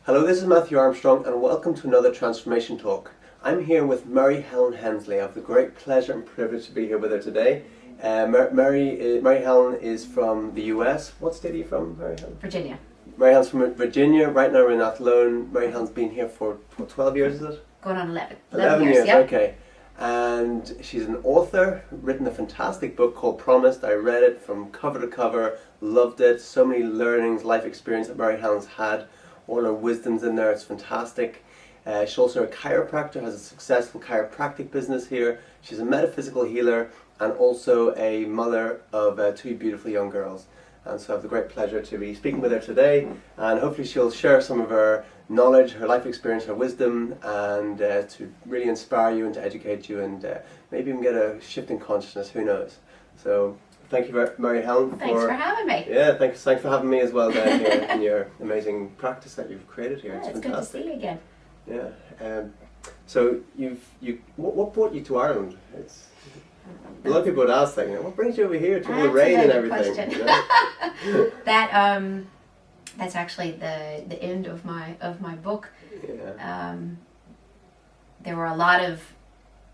Hello, this is Matthew Armstrong and welcome to another Transformation Talk. I'm here with Mary Helen Hensley. I have the great pleasure and privilege to be here with her today. Mary Helen is from the US. What state are you from, Mary Helen? Virginia. Mary Helen's from Virginia. Right now we're in Athlone. Mary Helen's been here for 12 years, is it? Going on 11. 11 years, yep. Okay. And she's an author, written a fantastic book called Promised. I read it from cover to cover, loved it. So many learnings, life experience that Mary Helen's had. All her wisdom's in there, it's fantastic. She's also a chiropractor, has a successful chiropractic business here. She's a metaphysical healer and also a mother of two beautiful young girls. And so I have the great pleasure to be speaking with her today, and hopefully she'll share some of her knowledge, her life experience, her wisdom, and to really inspire you and to educate you, and maybe even get a shift in consciousness, who knows. So thank you, Mary Helen. Thanks for having me. Yeah, thanks for having me as well down here in your amazing practice that you've created here. Yeah, it's good to see you again. Yeah. So what brought you to Ireland? A lot of people would ask that, what brings you over here to all the rain and everything? You know? That's actually the end of my book. Yeah. There were a lot of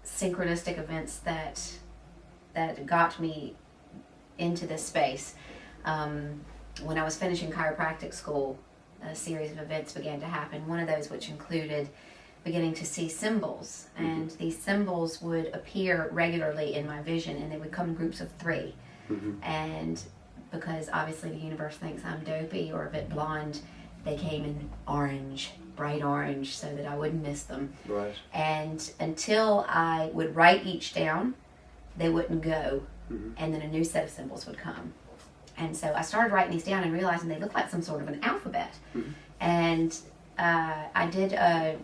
synchronistic events that got me into this space. When I was finishing chiropractic school, a series of events began to happen. One of those which included beginning to see symbols, and these symbols would appear regularly in my vision, and they would come in groups of 3. And because obviously the universe thinks I'm dopey or a bit blonde, they came in orange, bright orange, so that I wouldn't miss them. Right. And until I would write each down, they wouldn't go, and then a new set of symbols would come. And so I started writing these down and realizing they looked like some sort of an alphabet. And I did a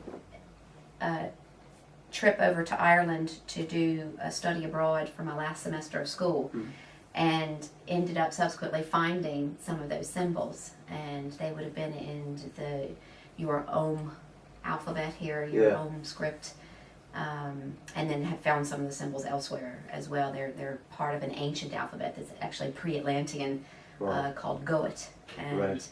trip over to Ireland to do a study abroad for my last semester of school, and ended up subsequently finding some of those symbols, and they would have been in your Om alphabet here, your Om script, and then have found some of the symbols elsewhere as well. They're part of an ancient alphabet that's actually pre-Atlantean, called Goet, and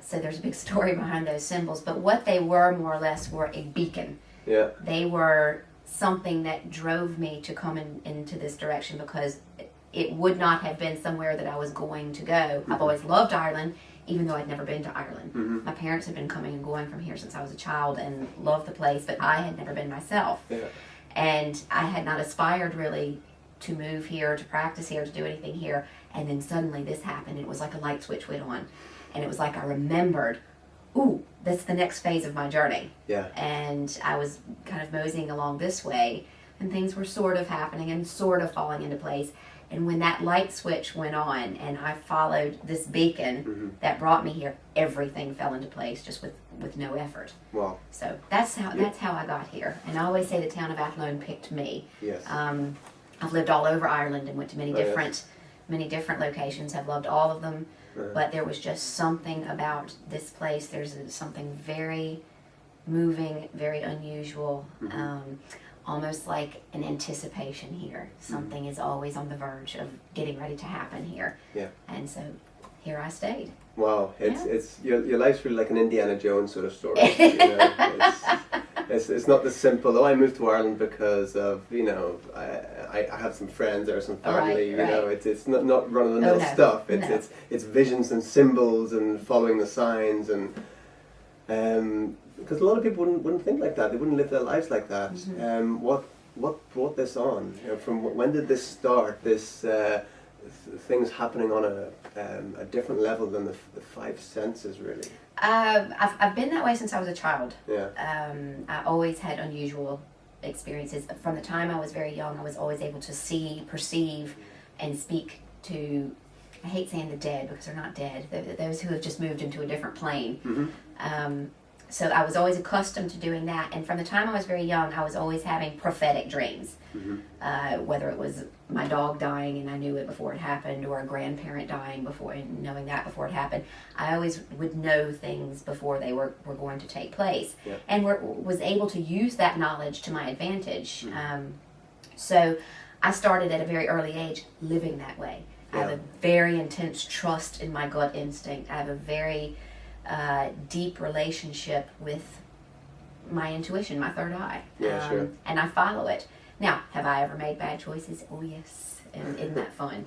so there's a big story behind those symbols. But what they were, more or less, were a beacon. Yeah. They were something that drove me to come into this direction, because it would not have been somewhere that I was going to go. I've always loved Ireland, even though I'd never been to Ireland. My parents had been coming and going from here since I was a child and loved the place, but I had never been myself. Yeah. And I had not aspired really to move here, to practice here, to do anything here. And then suddenly this happened. It was like a light switch went on. And it was like I remembered, ooh, that's the next phase of my journey. Yeah. And I was kind of moseying along this way, and things were sort of happening and sort of falling into place. And when that light switch went on and I followed this beacon that brought me here, everything fell into place just with no effort. Wow. So that's how I got here. And I always say the town of Athlone picked me. Yes. I've lived all over Ireland and went to many different locations. I've loved all of them. But there was just something about this place. There's something very moving, very unusual, almost like an anticipation here. Something is always on the verge of getting ready to happen here. Yeah. And so here I stayed. Wow, it's your life's really like an Indiana Jones sort of story. It's not the simple, I moved to Ireland because of, I have some friends or some family, it's not run-of-the-mill stuff. It's visions and symbols and following the signs, and because a lot of people wouldn't think like that. They wouldn't live their lives like that. What brought this on? From when did this start? This things happening on a different level than the 5 senses, really. I've been that way since I was a child. Yeah. I always had unusual experiences. From the time I was very young, I was always able to see, perceive, and speak to, I hate saying the dead because they're not dead, those who have just moved into a different plane. So I was always accustomed to doing that, and from the time I was very young, I was always having prophetic dreams. Whether it was my dog dying and I knew it before it happened, or a grandparent dying before, and knowing that before it happened, I always would know things before they were going to take place, and was able to use that knowledge to my advantage. So I started at a very early age living that way. I have a very intense trust in my gut instinct. I have a very deep relationship with my intuition, my third eye. Yeah, sure. And I follow it. Now, have I ever made bad choices? Oh, yes. And isn't that fun?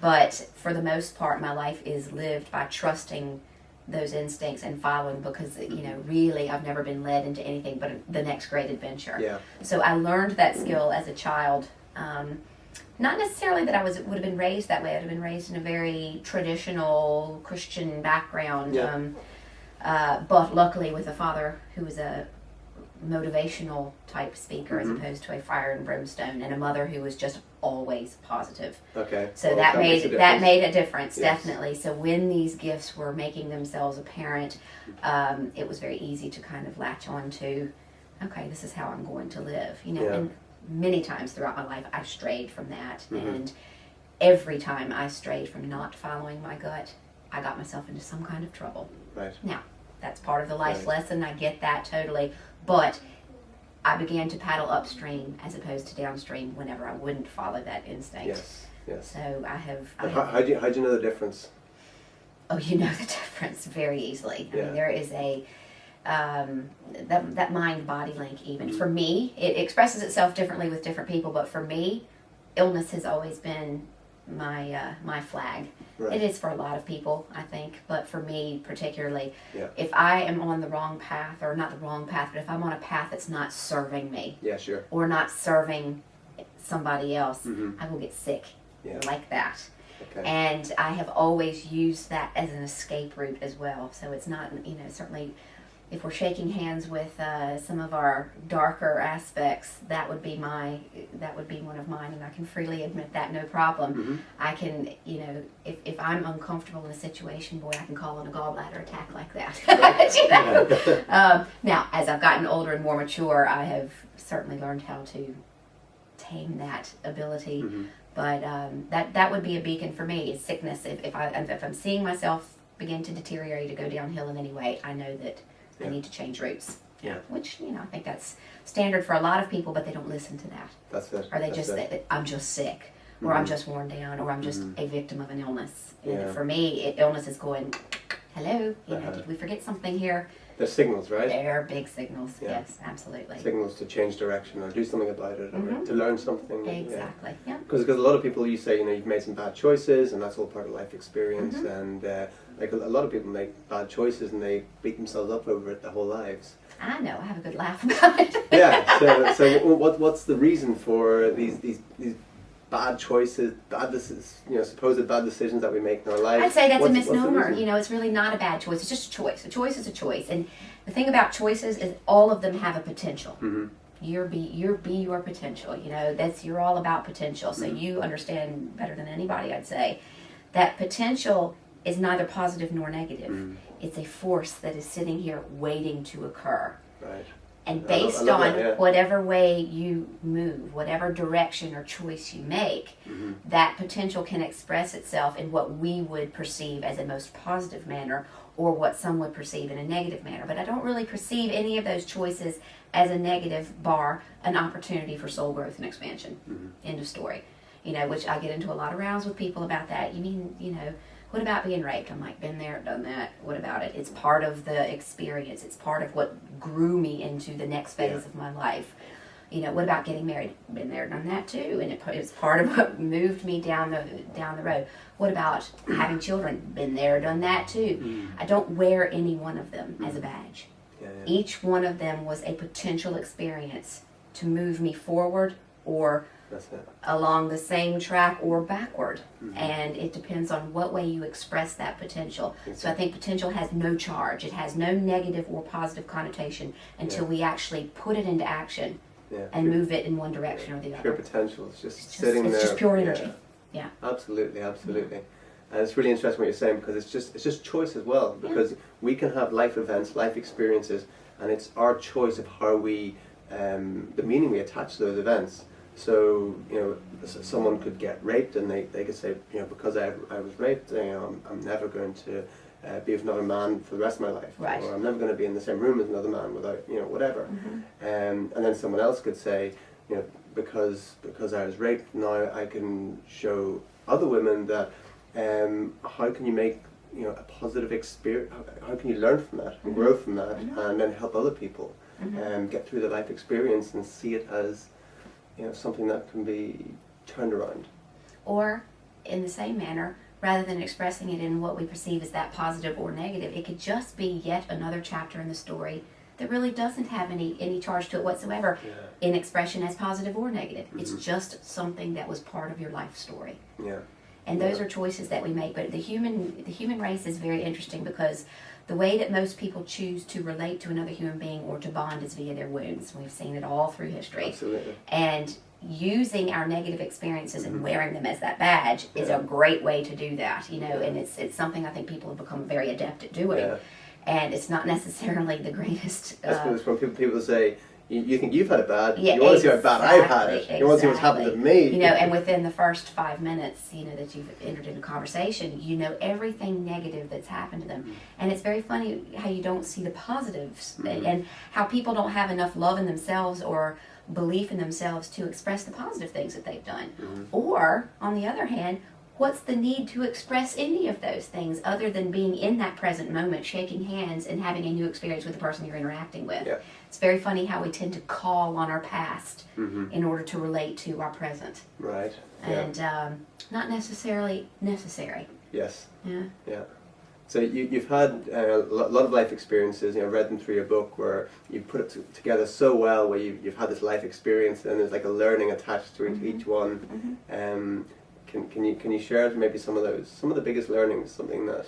But for the most part, my life is lived by trusting those instincts and following, because, really I've never been led into anything but the next great adventure. Yeah. So I learned that skill as a child. Not necessarily that I would have been raised that way. I'd have been raised in a very traditional Christian background. Yeah. But luckily with a father who was a motivational type speaker, Mm-hmm. as opposed to a fire and brimstone, and a mother who was just always positive. Okay. So Well, that makes a made difference. a difference, Yes. definitely. So when these gifts were making themselves apparent, it was very easy to kind of latch on to, okay, this is how I'm going to live. Yeah. And many times throughout my life I strayed from that, Mm-hmm. and every time I strayed from not following my gut, I got myself into some kind of trouble. Right. Now, that's part of the life Right. lesson. I get that totally. But I began to paddle upstream as opposed to downstream whenever I wouldn't follow that instinct. Yes. Yes. So I have. And how do you know the difference? Oh, you know the difference very easily. I Yeah. mean, there is a that mind-body link. Even for me, it expresses itself differently with different people. But for me, illness has always been my flag. Right. It is for a lot of people, I think, but for me particularly, Yeah. if I am on the wrong path, or not the wrong path, but if I'm on a path that's not serving me Yeah, sure. or not serving somebody else, Mhm. I will get sick Yeah. like that. Okay. And I have always used that as an escape route as well. So it's not, certainly if we're shaking hands with some of our darker aspects, that would be one of mine, and I can freely admit that, no problem. Mhm. I can, if I'm uncomfortable in a situation, boy, I can call on a gallbladder attack like that. Now, as I've gotten older and more mature, I have certainly learned how to tame that ability. Mhm. But that would be a beacon for me, is sickness. If I'm seeing myself begin to deteriorate, to go downhill in any way, I know that I Yeah. need to change routes. Yeah. Which, I think that's standard for a lot of people, but they don't listen to that. That's it. Or they That's just it. say, I'm just sick, or I'm Mhm. just worn down, or I'm just a victim of an illness. And Yeah. for me, illness is going, hello, Uh-huh. did we forget something here? There's signals, right? They're big signals. Yeah. Yes, absolutely. Signals to change direction or do something about it, or Mhm. to learn something. Exactly. Yeah. Because a lot of people, you say, you've made some bad choices, and that's all part of life experience. Mhm. And like a lot of people make bad choices, and they beat themselves up over it their whole lives. I know. I have a good laugh about it. Yeah. So what's the reason for these bad choices, supposed bad decisions that we make in our lives? I'd say that's a What's the misnomer. reason? It's really not a bad choice. It's just a choice. A choice is a choice. And the thing about choices is all of them have a potential. Mhm. Be your potential. You're all about potential. So you understand better than anybody, I'd say, that potential is neither positive nor negative. Mhm. It's a force that is sitting here waiting to occur. Right. And I love based that, on yeah. whatever way you move, whatever direction or choice you make, Mhm. that potential can express itself in what we would perceive as a most positive manner, or what some would perceive in a negative manner. But I don't really perceive any of those choices as a negative, bar an opportunity for soul growth and expansion. Mhm. End of story. Which I get into a lot of rows with people about that. You mean, what about being raped? I'm like, been there, done that. What about it? It's part of the experience. It's part of what grew me into the next phase Yeah. of my life. What about getting married? Been there, done that too. And it's part of what moved me down the road. What about having children? Been there, done that too. Mhm. I don't wear any one of them as a badge. Yeah, yeah. Each one of them was a potential experience to move me forward or That's it. along the same track or backward. Mhm. And it depends on what way you express that potential. So I Exactly. think potential has no charge. It has no negative or positive connotation until Yeah. we actually put it into action Yeah. and move it in one direction or the Pure other. potential. It's just It's sitting there. just pure Yeah. energy. Yeah. Absolutely. And it's really interesting what you're saying, because it's just choice as well. Because we can have life events, life experiences, and it's our choice of how we, the meaning we attach to those events. So someone could get raped, and they could say, because I was raped, I'm never going to be with another man for the rest of my life, Right. or I'm never going to be in the same room as another man without whatever. And then someone else could say, because I was raped, now I can show other women that how can you make a positive experience? How can you learn from that and grow from that, and then help other people and get through the life experience and see it as something that can be turned around? Or, in the same manner, rather than expressing it in what we perceive as that positive or negative, it could just be yet another chapter in the story that really doesn't have any charge to it whatsoever in expression as positive or negative. It's just something that was part of your life story. Yeah. And those are choices that we make. But the human race is very interesting, because the way that most people choose to relate to another human being or to bond is via their wounds. We've seen it all through history. Absolutely. And using our negative experiences and wearing them as that badge is a great way to do that, and it's something I think people have become very adept at doing. Yeah. And it's not necessarily the greatest. That's when people say, you think you've had it bad, Yeah, you want to see how bad I've had it. You want to see what's happened to me. And within the first 5 minutes, that you've entered into conversation, everything negative that's happened to them. And it's very funny how you don't see the positives and how people don't have enough love in themselves or belief in themselves to express the positive things that they've done. Or, on the other hand, what's the need to express any of those things other than being in that present moment, shaking hands and having a new experience with the person you're interacting with? Yeah. It's very funny how we tend to call on our past in order to relate to our present. Right. And not necessarily necessary. Yes. Yeah. Yeah. So you've had a lot of life experiences. I've read them through your book where you put it together so well, where you've had this life experience and there's like a learning attached to each one. Can you share maybe some of the biggest learnings, something that?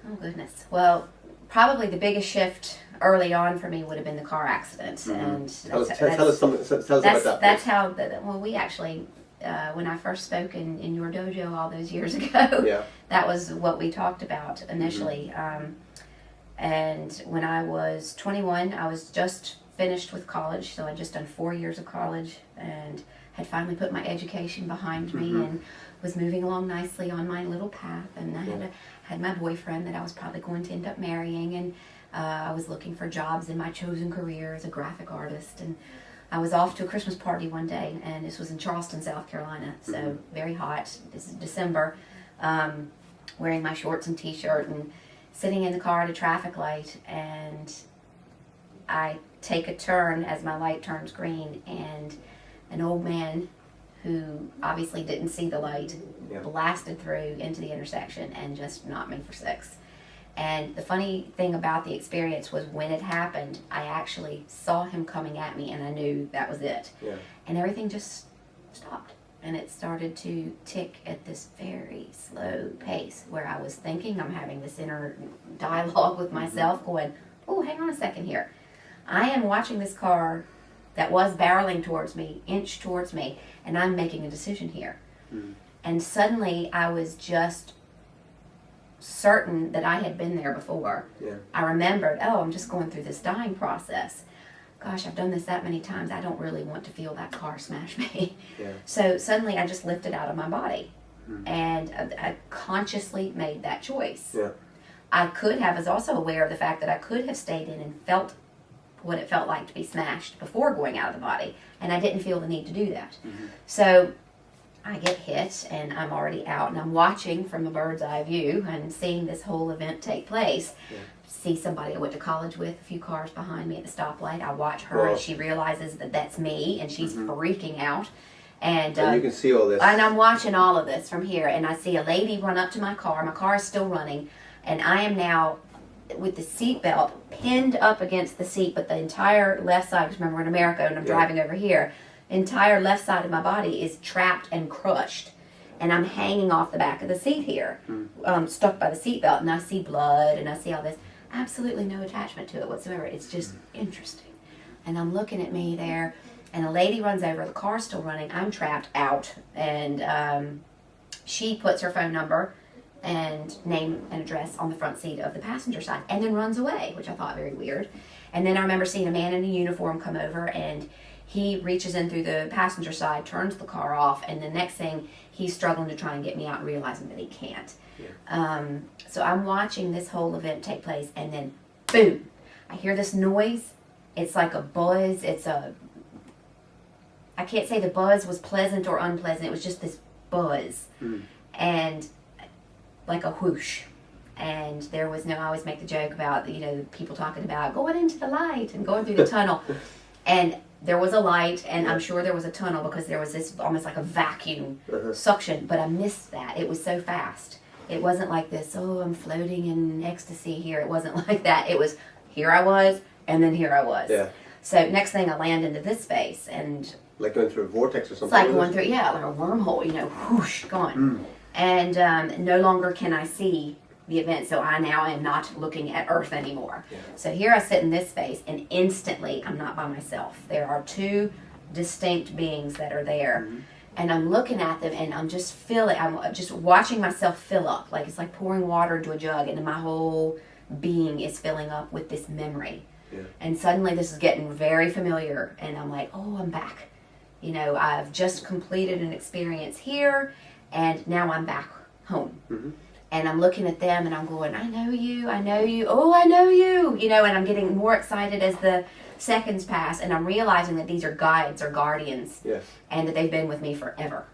Oh goodness. Well, probably the biggest shift early on for me would have been the car accident, and tell us about that. That's how. We actually, when I first spoke in your dojo all those years ago, that was what we talked about initially. And when I was 21, I was just finished with college, so I'd just done 4 years of college and had finally put my education behind me and was moving along nicely on my little path. And I had my boyfriend that I was probably going to end up marrying, and I was looking for jobs in my chosen career as a graphic artist. And I was off to a Christmas party one day, and this was in Charleston, South Carolina, so very hot. This is December, wearing my shorts and t-shirt and sitting in the car at a traffic light, and I take a turn as my light turns green, and an old man who obviously didn't see the light blasted through into the intersection and just knocked me for six. And the funny thing about the experience was when it happened, I actually saw him coming at me and I knew that was it. Yeah. And everything just stopped. And it started to tick at this very slow pace where I was thinking, I'm having this inner dialogue with myself going, oh, hang on a second here. I am watching this car that was barreling towards me, inch towards me, and I'm making a decision here. And suddenly I was just certain that I had been there before. I remembered, I'm just going through this dying process. Gosh, I've done this that many times. I don't really want to feel that car smash me. So suddenly I just lifted out of my body. And I consciously made that choice. I was also aware of the fact that I could have stayed in and felt what it felt like to be smashed before going out of the body, and I didn't feel the need to do that. So I get hit, and I'm already out, and I'm watching from a bird's eye view and seeing this whole event take place. See somebody I went to college with, a few cars behind me at the stoplight. I watch her, and she realizes that that's me, and she's freaking out. And you can see all this. And I'm watching all of this from here, and I see a lady run up to my car. My car is still running, and I am now with the seatbelt pinned up against the seat, but the entire left side, because remember we're in America and I'm driving over here, entire left side of my body is trapped and crushed, and I'm hanging off the back of the seat here, stuck by the seatbelt, and I see blood and I see all this. Absolutely no attachment to it whatsoever. It's just interesting. And I'm looking at me there, and a lady runs over, the car's still running, I'm trapped out, and she puts her phone number and name and address on the front seat of the passenger side, and then runs away, which I thought very weird. And then I remember seeing a man in a uniform come over, and he reaches in through the passenger side, turns the car off, and the next thing, he's struggling to try and get me out, realizing that he can't. So I'm watching this whole event take place, and then boom, I hear this noise. It's like a buzz. I can't say the buzz was pleasant or unpleasant. It was just this buzz. And like a whoosh. And there was no, I always make the joke about, you know, people talking about going into the light and going through the tunnel. And there was a light, and I'm sure there was a tunnel because there was this almost like a vacuum suction, but I missed that. It was so fast. It wasn't like this, oh, I'm floating in ecstasy here. It wasn't like that. It was, here I was, and then here I was. Yeah. So next thing I land into this space, and like going through a vortex or something. it's like going through, yeah, like a wormhole, you know, whoosh, gone. And no longer can I see the event, so I now am not looking at Earth anymore. Yeah. So here I sit in this space, and instantly I'm not by myself. There are two distinct beings that are there, and I'm looking at them, and I'm just watching myself fill up. Like it's like pouring water into a jug, and my whole being is filling up with this memory. Yeah. And suddenly this is getting very familiar, and I'm like, oh, I'm back. You know, I've just completed an experience here, and now I'm back home. And I'm looking at them, and I'm going, I know you, oh, I know you, you know, and I'm getting more excited as the seconds pass, and I'm realizing that these are guides or guardians, Yes. and that they've been with me forever.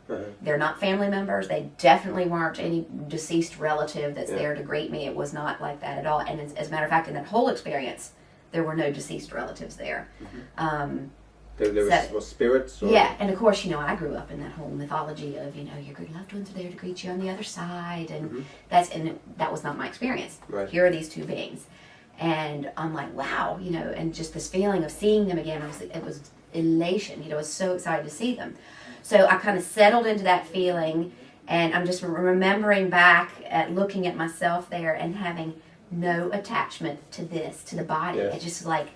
They're not family members. They definitely weren't any deceased relative that's there to greet me. It was not like that at all. And as a matter of fact, in that whole experience, there were no deceased relatives there. There was spirits? Or? Yeah, and of course, you know, I grew up in that whole mythology of, you know, your good loved ones are there to greet you on the other side, and that was not my experience. Right. Here are these two beings, and I'm like, wow, you know, and just this feeling of seeing them again, it was elation. You know, I was so excited to see them. So I kind of settled into that feeling, and I'm just remembering back at looking at myself there and having no attachment to the body. Yes. It's just like,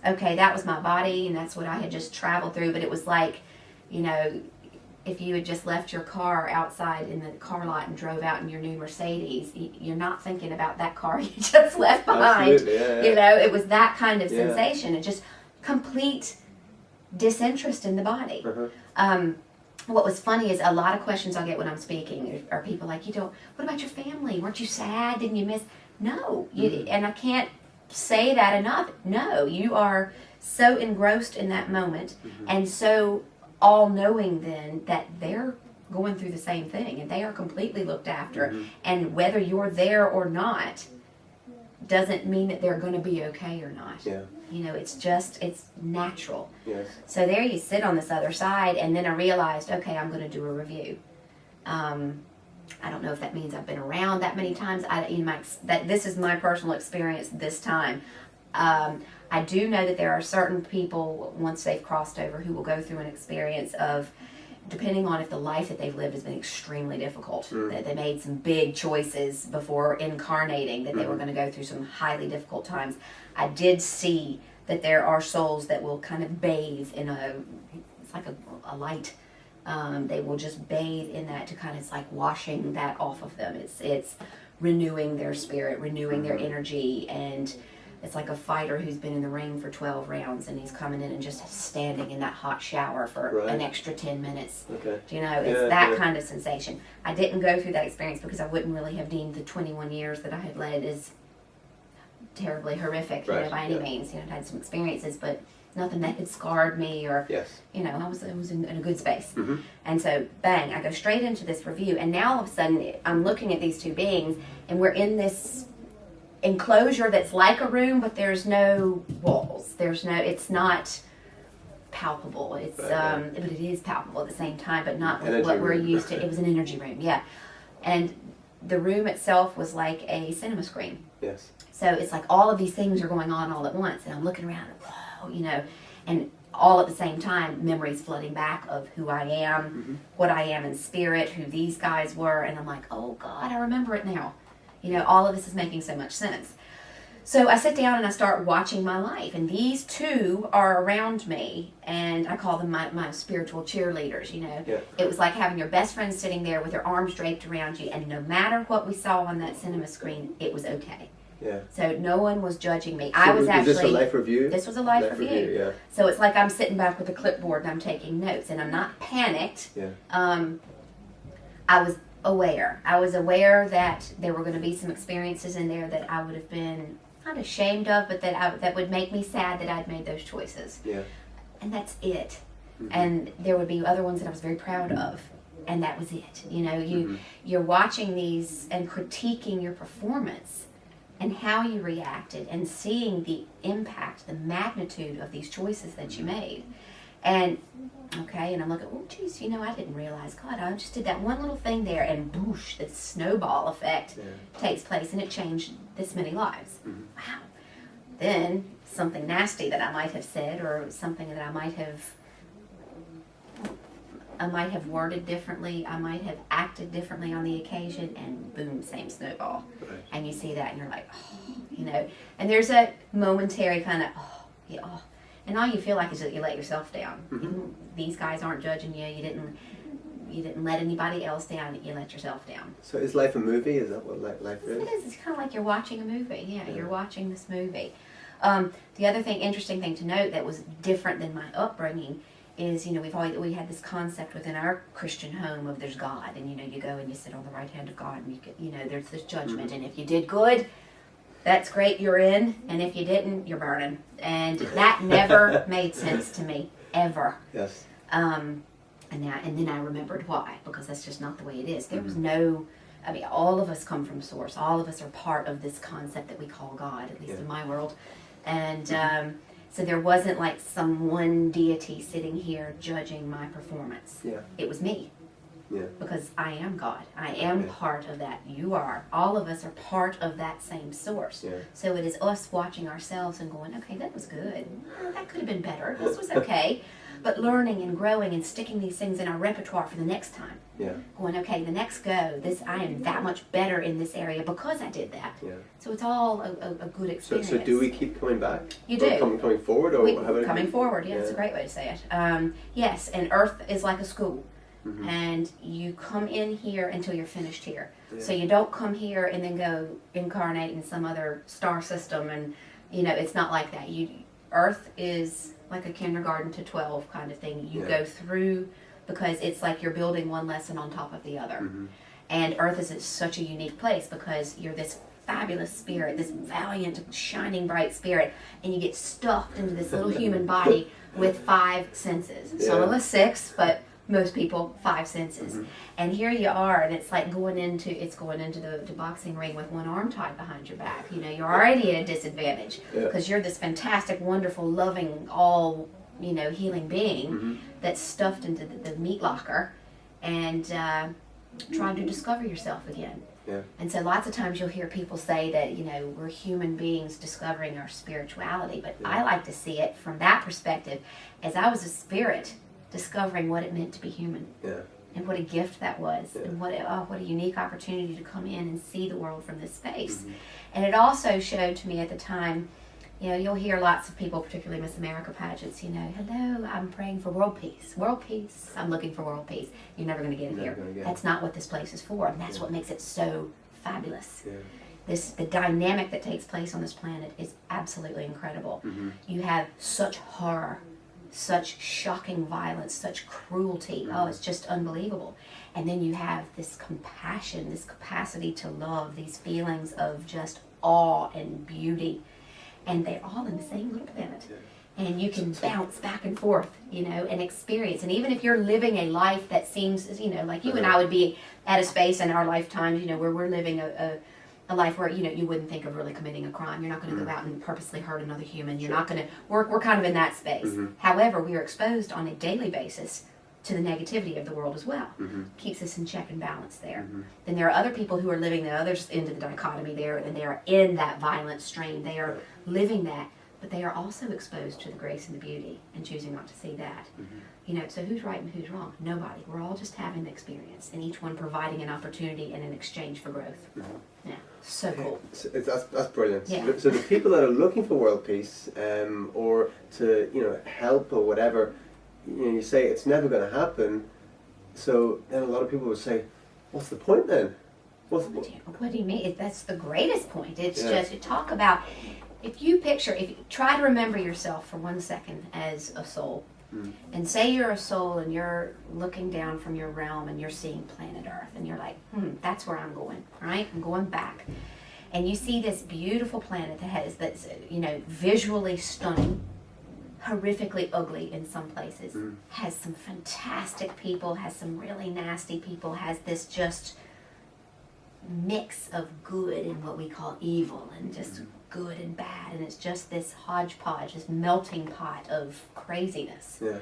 okay, that was my body, and that's what I had just traveled through. But it was like, you know, if you had just left your car outside in the car lot and drove out in your new Mercedes, you're not thinking about that car you just left behind. Absolutely, yeah. You know, it was that kind of sensation. It just complete disinterest in the body. What was funny is a lot of questions I'll get when I'm speaking are people like, what about your family? Weren't you sad? Didn't you miss? No, and I can't say that enough. No, you are so engrossed in that moment and so all-knowing then that they're going through the same thing and they are completely looked after, and whether you're there or not doesn't mean that they're going to be okay or not. You know, it's natural. Yes. So there you sit on this other side, and then I realized, okay, I'm going to do a review. I don't know if that means I've been around that many times. This is my personal experience this time. I do know that there are certain people, once they've crossed over, who will go through an experience of, depending on if the life that they've lived has been extremely difficult, that they made some big choices before incarnating, that they were going to go through some highly difficult times. I did see that there are souls that will kind of bathe in it's like a light. They will just bathe in that to kind of, it's like washing that off of them. It's renewing their spirit, renewing their energy, and it's like a fighter who's been in the ring for 12 rounds and he's coming in and just standing in that hot shower for an extra 10 minutes. Okay. You know, it's that kind of sensation. I didn't go through that experience because I wouldn't really have deemed the 21 years that I had led as terribly horrific, you know, by any means. You know, I had some experiences, but nothing that had scarred me or, you know, I was in a good space. And so, bang, I go straight into this review, and now all of a sudden I'm looking at these two beings, and we're in this enclosure that's like a room, but there's no walls. It's not palpable. It's but it is palpable at the same time, but not with what we're used to. It was an energy room, and the room itself was like a cinema screen. Yes. So it's like all of these things are going on all at once, and I'm looking around, you know, and all at the same time, memories flooding back of who I am, what I am in spirit, who these guys were, and I'm like, oh God, I remember it now. You know, all of this is making so much sense. So I sit down and I start watching my life, and these two are around me, and I call them my spiritual cheerleaders, you know. It was like having your best friend sitting there with their arms draped around you, and no matter what we saw on that cinema screen, it was okay. So no one was judging me. So was this a life review? This was a life review. So it's like I'm sitting back with a clipboard and I'm taking notes, and I'm not panicked. I was aware. I was aware that there were going to be some experiences in there that I would have been not ashamed of, but that would make me sad that I'd made those choices. And that's it. And there would be other ones that I was very proud of. and that was it. You know, you're watching these and critiquing your performance and how you reacted and seeing the impact, the magnitude of these choices that you made. And and I'm looking, oh geez, you know, I didn't realize, God, I just did that one little thing there, and boosh, this snowball effect takes place, and it changed this many lives. Wow. Then something nasty that I might have said, or something that I might have worded differently, I might have acted differently on the occasion, and boom, same snowball. Right. And you see that and you're like, oh, you know, and there's a momentary kind of, and all you feel like is that you let yourself down. These guys aren't judging you. You didn't let anybody else down. You let yourself down. So is life a movie? Is that what life is? It is. It's kind of like you're watching a movie. Yeah, you're watching this movie. The other interesting thing to note that was different than my upbringing is, you know, we had this concept within our Christian home of there's God, and you know, you go and you sit on the right hand of God, and you know, there's this judgment, and if you did good, that's great, you're in, and if you didn't, you're burning. And that never made sense to me, ever. Yes. And then I remembered why, because that's just not the way it is. There was no, I mean, all of us come from source. All of us are part of this concept that we call God, at least in my world. And so there wasn't like some one deity sitting here judging my performance. Yeah. It was me. Yeah. Because I am God. I am part of that. You are. All of us are part of that same source. Yeah. So it is us watching ourselves and going, okay, that was good. That could have been better. This was okay. But learning and growing and sticking these things in our repertoire for the next time. Yeah. Going, okay, the next go, I am that much better in this area because I did that. Yeah. So it's all a good experience. So do we keep coming back? You do. Coming forward? Or coming forward, yeah, it's a great way to say it. Yes, and Earth is like a school. And you come in here until you're finished here. Yeah. So you don't come here and then go incarnate in some other star system, and you know, it's not like that. Earth is like a kindergarten to 12 kind of thing. You go through, because it's like you're building one lesson on top of the other. And Earth is such a unique place because you're this fabulous spirit, this valiant, shining, bright spirit, and you get stuffed into this little human body with 5 senses. Some of us 6, but most people 5 senses. And here you are, and it's like going into the boxing ring with one arm tied behind your back. You know, you're already at a disadvantage because you're this fantastic, wonderful, loving, all, you know, healing being that's stuffed into the meat locker and trying to discover yourself again. Yeah. And so lots of times you'll hear people say that, you know, we're human beings discovering our spirituality, but I like to see it from that perspective as I was a spirit discovering what it meant to be human, and what a gift that was, and what a unique opportunity to come in and see the world from this space. And it also showed to me at the time, you know, you'll hear lots of people, particularly Miss America pageants, you know, hello, I'm praying for world peace, I'm looking for world peace. You're never going to get it here. That's not what this place is for, and that's what makes it so fabulous. The dynamic that takes place on this planet is absolutely incredible. You have such horror, such shocking violence, such cruelty. Oh, it's just unbelievable. And then you have this compassion, this capacity to love, these feelings of just awe and beauty. And they're all in the same little planet. And you can bounce back and forth, you know, and experience. And even if you're living a life that seems, you know, like you and I would be at a space in our lifetimes, you know, where we're living a life where, you know, you wouldn't think of really committing a crime. You're not going to go out and purposely hurt another human. You're not going to, we're kind of in that space. However, we are exposed on a daily basis to the negativity of the world as well. Keeps us in check and balance there. Then there are other people who are living the other end of the dichotomy there, and they are in that violent stream. They are living that, but they are also exposed to the grace and the beauty and choosing not to see that. You know, so who's right and who's wrong? Nobody. We're all just having the experience, and each one providing an opportunity and an exchange for growth. Yeah, so cool. So that's brilliant. Yeah. So the people that are looking for world peace, or to, you know, help or whatever, you know, you say it's never going to happen. So then a lot of people would say, "What's the point then?" What do you mean? That's the greatest point. It's just to talk about. If you try to remember yourself for 1 second as a soul, and say you're a soul and you're looking down from your realm and you're seeing planet Earth, and you're like, that's where I'm going, right? I'm going back. And you see this beautiful planet that's, you know, visually stunning, horrifically ugly in some places, has some fantastic people, has some really nasty people, has this just mix of good and what we call evil, and just good and bad, and it's just this hodgepodge, this melting pot of craziness. Yeah.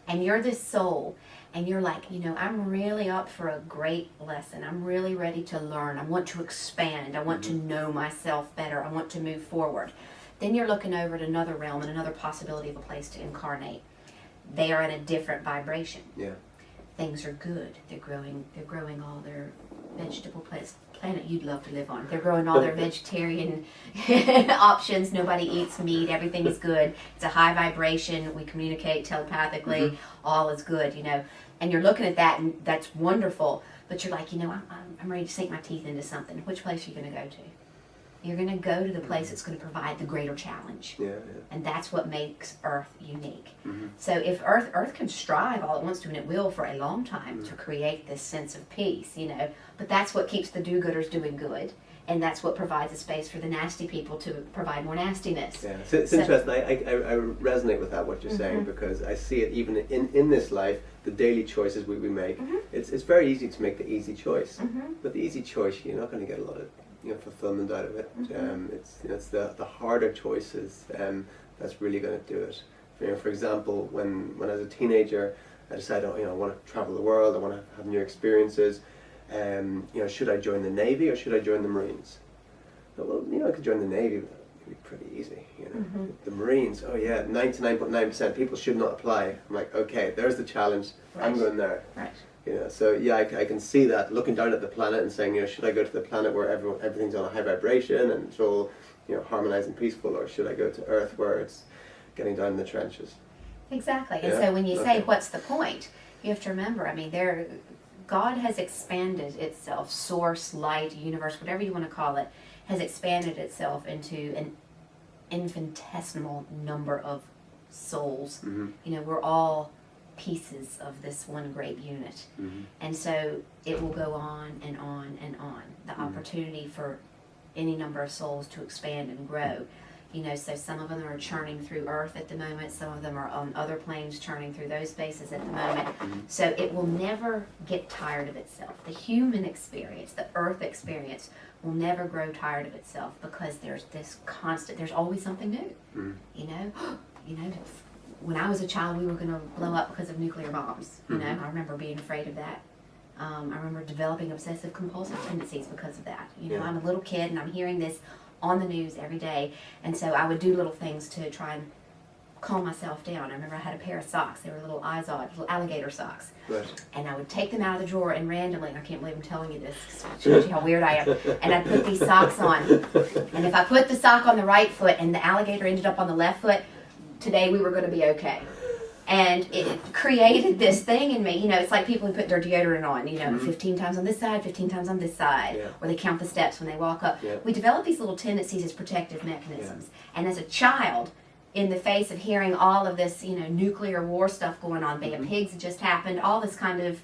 And you're this soul, and you're like, I'm really up for a great lesson. I'm really ready to learn. I want to expand. I want to know myself better. I want to move forward. Then you're looking over at another realm and another possibility of a place to incarnate. They are in a different vibration. Yeah. Things are good. They're growing all their vegetable planet you'd love to live on. They're growing all their vegetarian options. Nobody eats meat. Everything is good. It's a high vibration. We communicate telepathically. All is good, And you're looking at that, and that's wonderful. But you're like, I'm ready to sink my teeth into something. Which place are you going to go to? You're going to go to the place that's going to provide the greater challenge. Yeah. And that's what makes Earth unique. So if Earth can strive all it wants to, and it will for a long time, to create this sense of peace, But that's what keeps the do-gooders doing good. And that's what provides a space for the nasty people to provide more nastiness. Yeah, it's interesting. I resonate with that, what you're saying, because I see it even in this life, the daily choices we make. It's very easy to make the easy choice. But the easy choice, you're not going to get a lot of fulfillment out of it. It's the harder choices that's really going to do it. For example, when I was a teenager, I decided, I want to travel the world. I want to have new experiences. Should I join the Navy or should I join the Marines? Well, I could join the Navy, but it'd be pretty easy. The Marines, 99.9% people should not apply. I'm like, okay, there's the challenge. Right. I'm going there. Right. So yeah, I can see that, looking down at the planet and saying, should I go to the planet where everything's on a high vibration and it's all, harmonized and peaceful, or should I go to Earth where it's getting down in the trenches? Exactly. And so when you say, what's the point? You have to remember, God has expanded itself, source, light, universe, whatever you want to call it, has expanded itself into an infinitesimal number of souls. We're all pieces of this one great unit. And so it will go on and on and on. The opportunity for any number of souls to expand and grow. So some of them are churning through Earth at the moment. Some of them are on other planes churning through those spaces at the moment. So it will never get tired of itself. The human experience, the Earth experience, will never grow tired of itself, because there's this constant, there's always something new. When I was a child, we were going to blow up because of nuclear bombs. I remember being afraid of that. I remember developing obsessive compulsive tendencies because of that. I'm a little kid and I'm hearing this on the news every day, and so I would do little things to try and calm myself down. I remember I had a pair of socks. They were little little alligator socks. Right. And I would take them out of the drawer and randomly, and I can't believe I'm telling you this, 'cause it shows you how weird I am, and I'd put these socks on. And if I put the sock on the right foot and the alligator ended up on the left foot, today we were going to be okay. And it created this thing in me, it's like people who put their deodorant on, 15 times on this side, 15 times on this side, or they count the steps when they walk up. We develop these little tendencies as protective mechanisms. And as a child, in the face of hearing all of this, nuclear war stuff going on, Bay of Pigs had just happened, all this kind of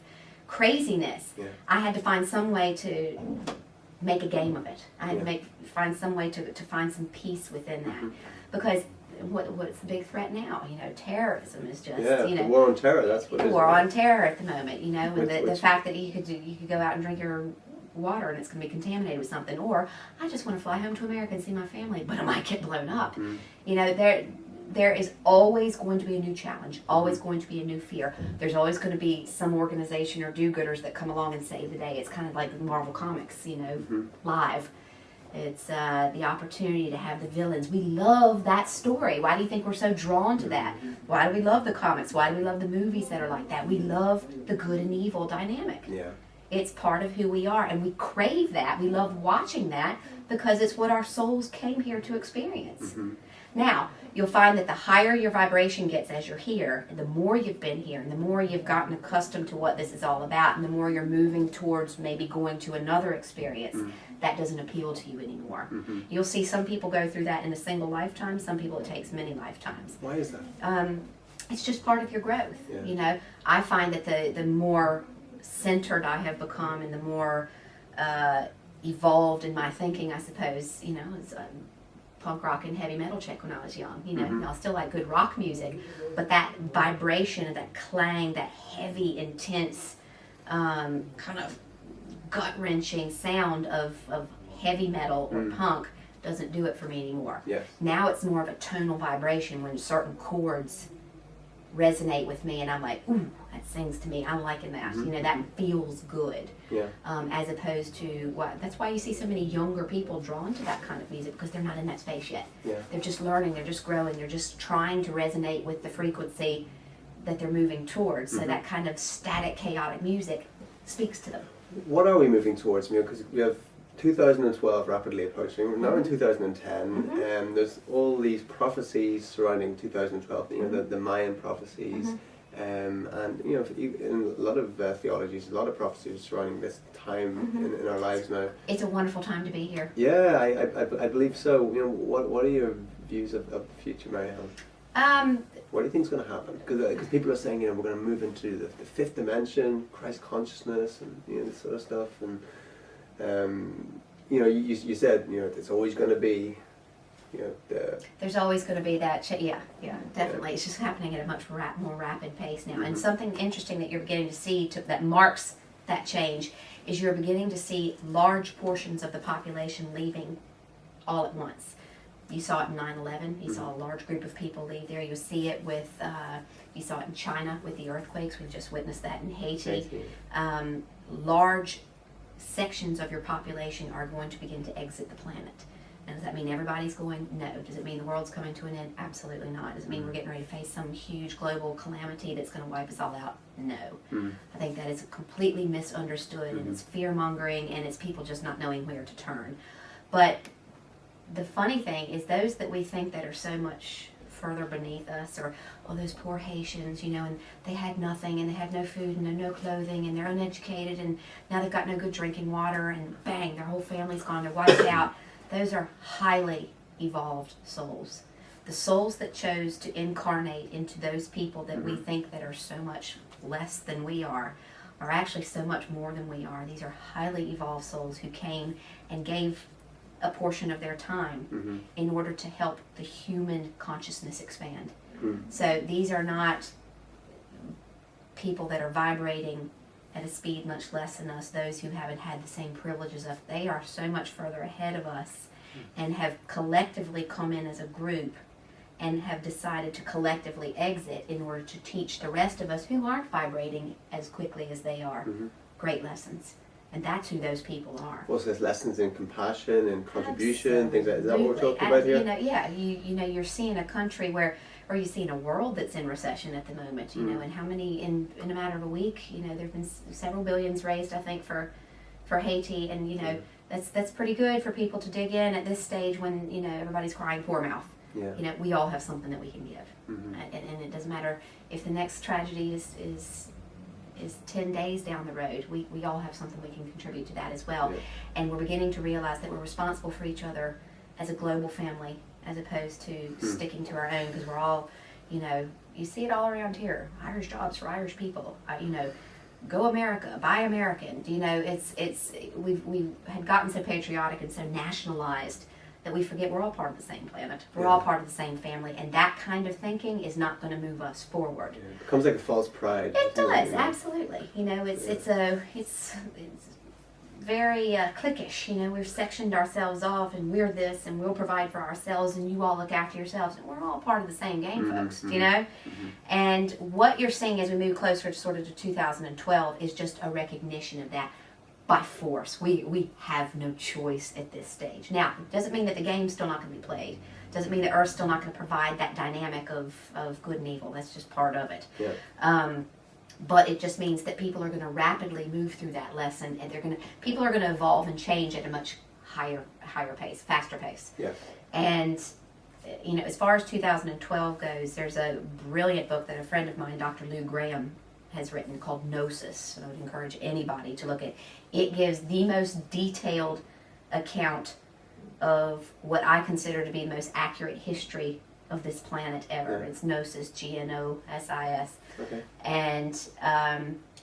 craziness, I had to find some way to make a game of it. I had to find some way to find some peace within that. Because what's the big threat now? Terrorism is just, the war on terror, that's what it is. War on terror at the moment, and the fact that you could go out and drink your water and it's going to be contaminated with something, or I just want to fly home to America and see my family, but it might get blown up. There is always going to be a new challenge, always going to be a new fear. There's always going to be some organization or do-gooders that come along and save the day. It's kind of like Marvel Comics, live. It's the opportunity to have the villains. We love that story. Why do you think we're so drawn to that? Why do we love the comics? Why do we love the movies that are like that? We love the good and evil dynamic. Yeah. It's part of who we are, and we crave that. We love watching that because it's what our souls came here to experience. Now, you'll find that the higher your vibration gets as you're here, and the more you've been here, and the more you've gotten accustomed to what this is all about, and the more you're moving towards maybe going to another experience, that doesn't appeal to you anymore. You'll see some people go through that in a single lifetime, some people it takes many lifetimes. Why is that? It's just part of your growth. I find that the more centered I have become, and the more evolved in my thinking, I suppose, punk rock and heavy metal chick when I was young. You know, I still like good rock music, but that vibration, that clang, that heavy, intense, kind of gut-wrenching sound of heavy metal or punk doesn't do it for me anymore. Yes. Now it's more of a tonal vibration when certain chords resonate with me and I'm like, ooh, that sings to me. I'm liking that. You know, that feels good. Yeah. As opposed to that's why you see so many younger people drawn to that kind of music, because they're not in that space yet. Yeah. They're just learning, they're just growing, they're just trying to resonate with the frequency that they're moving towards. So that kind of static, chaotic music speaks to them. What are we moving towards, because we have 2012 rapidly approaching. We're now in 2010, and there's all these prophecies surrounding 2012. You know, the Mayan prophecies, and you know, in a lot of theologies, a lot of prophecies surrounding this time in our lives now. It's a wonderful time to be here. Yeah, I believe so. You know, what are your views of the future, Mary Helen? What do you think is going to happen? Because people are saying, you know, we're going to move into the fifth dimension, Christ consciousness, and you know, this sort of stuff, and you know, you said, you know, it's always going to be, you know, there's always going to be that, yeah, definitely. Yeah. It's just happening at a much more rapid pace now. And something interesting that you're beginning to see that marks that change is you're beginning to see large portions of the population leaving all at once. You saw it in 9/11. You saw a large group of people leave there. You see it with, you saw it in China with the earthquakes. We've just witnessed that in Haiti. Large sections of your population are going to begin to exit the planet. Now, does that mean everybody's going? No. Does it mean the world's coming to an end? Absolutely not. Does it mean we're getting ready to face some huge global calamity that's going to wipe us all out? No. I think that is completely misunderstood, and it's fear-mongering, and it's people just not knowing where to turn. But the funny thing is those that we think that are so much further beneath us, or those poor Haitians, you know, and they had nothing, and they had no food and no clothing, and they're uneducated, and now they've got no good drinking water, and bang, their whole family's gone, they're wiped out. Those are highly evolved souls. The souls that chose to incarnate into those people that we think that are so much less than we are actually so much more than we are. These are highly evolved souls who came and gave a portion of their time in order to help the human consciousness expand. So these are not people that are vibrating at a speed much less than us, those who haven't had the same privileges of. They are so much further ahead of us and have collectively come in as a group and have decided to collectively exit in order to teach the rest of us who aren't vibrating as quickly as they are great lessons. And that's who those people are. Also, there's lessons in compassion and contribution, things like that. Is that what we're talking about here? You know, yeah, you know, you're seeing a country or you're seeing a world that's in recession at the moment, you know, and how many, in a matter of a week, you know, there have been several billions raised, I think, for Haiti, and, you know, that's pretty good for people to dig in at this stage when, you know, everybody's crying poor mouth. Yeah. You know, we all have something that we can give. And it doesn't matter if the next tragedy is 10 days down the road, we all have something we can contribute to that as well. Yeah. And we're beginning to realize that we're responsible for each other as a global family, as opposed to sticking to our own, because we're all, you know, you see it all around here. Irish jobs for Irish people, you know, go America, buy American. You know, we had gotten so patriotic and so nationalized that we forget we're all part of the same planet. We're all part of the same family, and that kind of thinking is not going to move us forward. Yeah. It becomes like a false pride. It does, absolutely. You know, it's very cliquish. You know, we've sectioned ourselves off, and we're this, and we'll provide for ourselves, and you all look after yourselves, and we're all part of the same game, folks. You know, and what you're seeing as we move closer to sort of to 2012 is just a recognition of that. By force. We have no choice at this stage. Now, it doesn't mean that the game's still not going to be played. Doesn't mean that Earth's still not going to provide that dynamic of good and evil. That's just part of it. Yeah. But it just means that people are going to rapidly move through that lesson, and people are going to evolve and change at a much higher pace, faster pace. Yeah. And you know, as far as 2012 goes, there's a brilliant book that a friend of mine, Dr. Lou Graham, has written called Gnosis, and I would encourage anybody to look at. It gives the most detailed account of what I consider to be the most accurate history of this planet ever. Yeah. It's Gnosis, Gnosis. Okay. And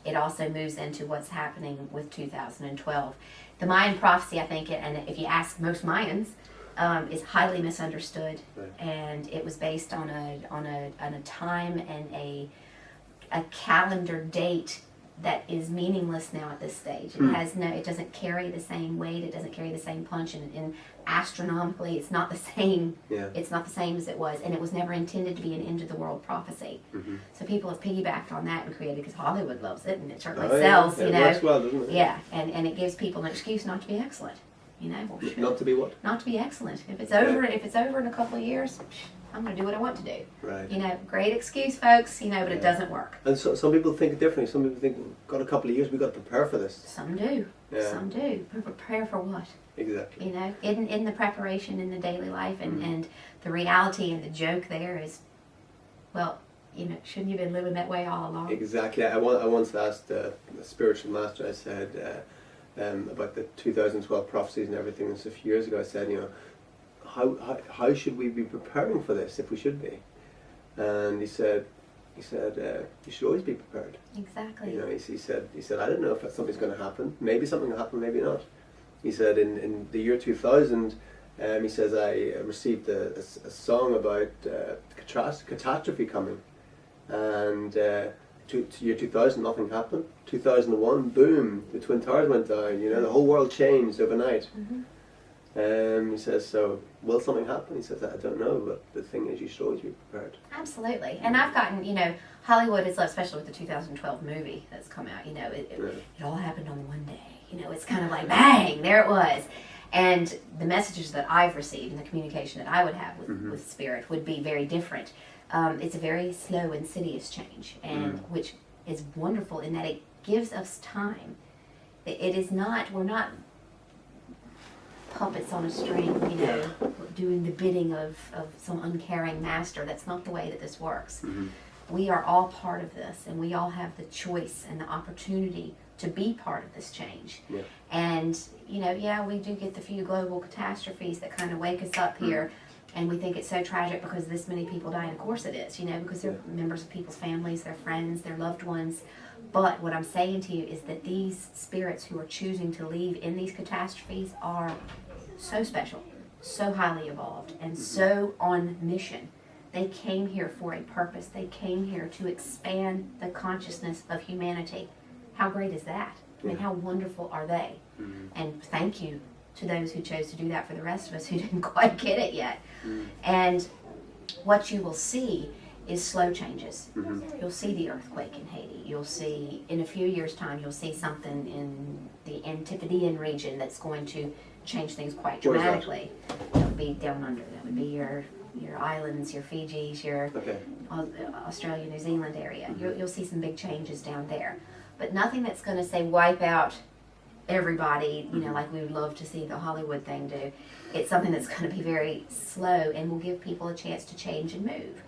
it also moves into what's happening with 2012. The Mayan prophecy, I think, and if you ask most Mayans, is highly misunderstood, Right. and it was based on a time and a calendar date that is meaningless now at this stage. It doesn't carry the same weight, it doesn't carry the same punch, and astronomically it's not the same. Yeah. It's not the same as it was, and it was never intended to be an end of the world prophecy. So people have piggybacked on that and created, because Hollywood loves it and it certainly sells, yeah. you It know. works well, doesn't it? Yeah, and it gives people an excuse not to be excellent, you know. Well, Not to be what? not to be excellent. If it's over in a couple of years, I'm going to do what I want to do. Right. You know, great excuse, folks. You know, but it doesn't work. And so some people think differently. Some people think, we've got a couple of years, we've got to prepare for this. Some do. Yeah. Some do. But prepare for what? Exactly. You know, in the preparation in the daily life, and the reality and the joke there is, well, you know, shouldn't you have been living that way all along? Exactly. I once asked a spiritual master, I said, about the 2012 prophecies and everything, and a few years ago I said, you know, how should we be preparing for this if we should be? And he said, you should always be prepared. Exactly. You know, he said, I don't know if something's going to happen. Maybe something will happen, maybe not. He said, in the year 2000, he says, I received a song about catastrophe coming, and to year 2000, nothing happened. 2001, boom, the Twin Towers went down. You know, the whole world changed overnight. He says, so will something happen? He says, I don't know, but the thing is, you should always be prepared. Absolutely. And I've gotten, you know, Hollywood is, especially with the 2012 movie that's come out, you know, it all happened on one day. You know, it's kind of like, bang, there it was. And the messages that I've received and the communication that I would have with Spirit would be very different. It's a very slow, insidious change, and which is wonderful in that it gives us time. It is not, we're not puppets on a string, you know, doing the bidding of some uncaring master. That's not the way that this works. We are all part of this, and we all have the choice and the opportunity to be part of this change. Yeah. And, you know, we do get the few global catastrophes that kind of wake us up here, and we think it's so tragic because this many people die, and of course it is, you know, because they're members of people's families, their friends, their loved ones. But what I'm saying to you is that these spirits who are choosing to leave in these catastrophes are so special, so highly evolved, and so on mission. They came here for a purpose. They came here to expand the consciousness of humanity. How great is that? I mean, how wonderful are they? And thank you to those who chose to do that for the rest of us who didn't quite get it yet. And what you will see is slow changes. You'll see the earthquake in Haiti. You'll see, in a few years' time, you'll see something in the Antipodean region that's going to change things quite dramatically. It'll be down under. That would be your islands, your Fijis, your Australia, New Zealand area. You'll see some big changes down there. But nothing that's going to say wipe out everybody, you know, like we would love to see the Hollywood thing do. It's something that's going to be very slow and will give people a chance to change and move.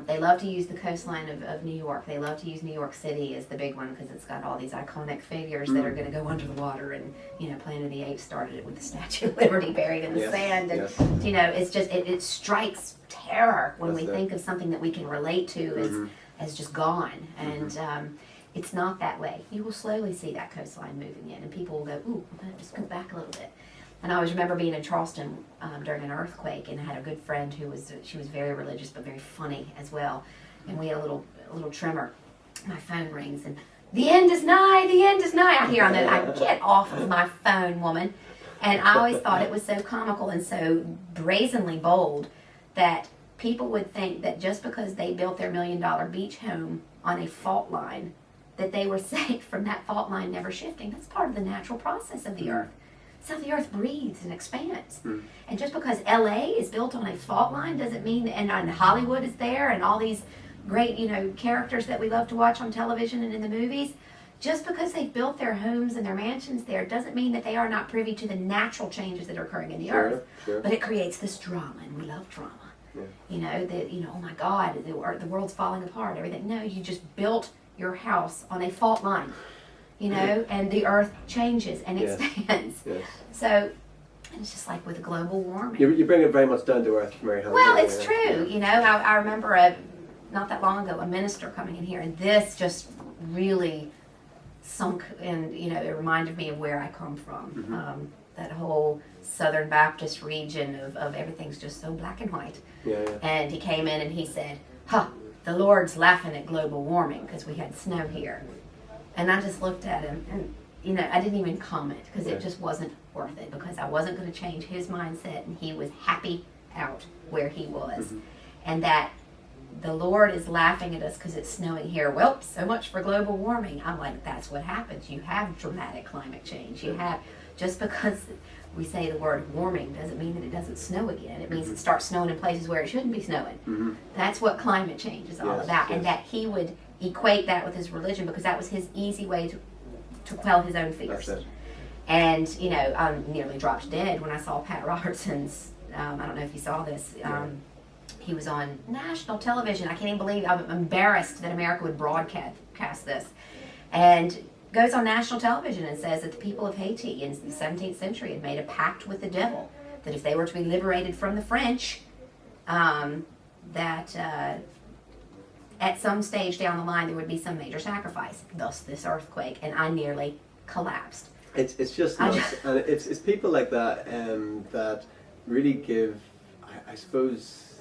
They love to use the coastline of New York. They love to use New York City as the big one because it's got all these iconic figures that are going to go under the water. And, you know, Planet of the Apes started it with the Statue of Liberty buried in the sand. And, you know, it's just, it strikes terror when we think of something that we can relate to as just gone. And it's not that way. You will slowly see that coastline moving in, and people will go, ooh, I'm going to just go back a little bit. And I always remember being in Charleston during an earthquake, and I had a good friend who was very religious but very funny as well. And we had a little tremor. My phone rings, and the end is nigh, the end is nigh. I hear on that, I get off of my phone, woman. And I always thought it was so comical and so brazenly bold that people would think that just because they built their $1 million beach home on a fault line, that they were safe from that fault line never shifting. That's part of the natural process of the earth. It's how the earth breathes and expands. And just because LA is built on a fault line doesn't mean, and Hollywood is there, and all these great, you know, characters that we love to watch on television and in the movies, just because they've built their homes and their mansions there doesn't mean that they are not privy to the natural changes that are occurring in the earth. But it creates this drama, and we love drama. You know, oh my God, the world's falling apart, everything. No, you just built your house on a fault line, you know, and the earth changes and expands. So it's just like with global warming. You bring it very much down to earth, Mary Helen. Well, it's true. You know, I remember not that long ago, a minister coming in here, and this just really sunk, and, you know, it reminded me of where I come from. that whole Southern Baptist region of everything's just so black and white. Yeah, yeah. And he came in and he said, the Lord's laughing at global warming because we had snow here. And I just looked at him and, I didn't even comment because it just wasn't worth it, because I wasn't going to change his mindset, and he was happy out where he was. Mm-hmm. And that the Lord is laughing at us because it's snowing here. Well, so much for global warming. I'm like, that's what happens. You have dramatic climate change. You have, just because we say the word warming doesn't mean that it doesn't snow again. It means it starts snowing in places where it shouldn't be snowing. Mm-hmm. That's what climate change is all about. And that he would equate that with his religion, because that was his easy way to quell his own fears. That's it. And, I nearly dropped dead when I saw Pat Robertson's, I don't know if you saw this, he was on national television. I can't even believe, I'm embarrassed that America would broadcast this. And goes on national television and says that the people of Haiti in the 17th century had made a pact with the devil, that if they were to be liberated from the French, that at some stage down the line there would be some major sacrifice, thus this earthquake. And I nearly collapsed. It's just nuts. And it's people like that that really give, I suppose,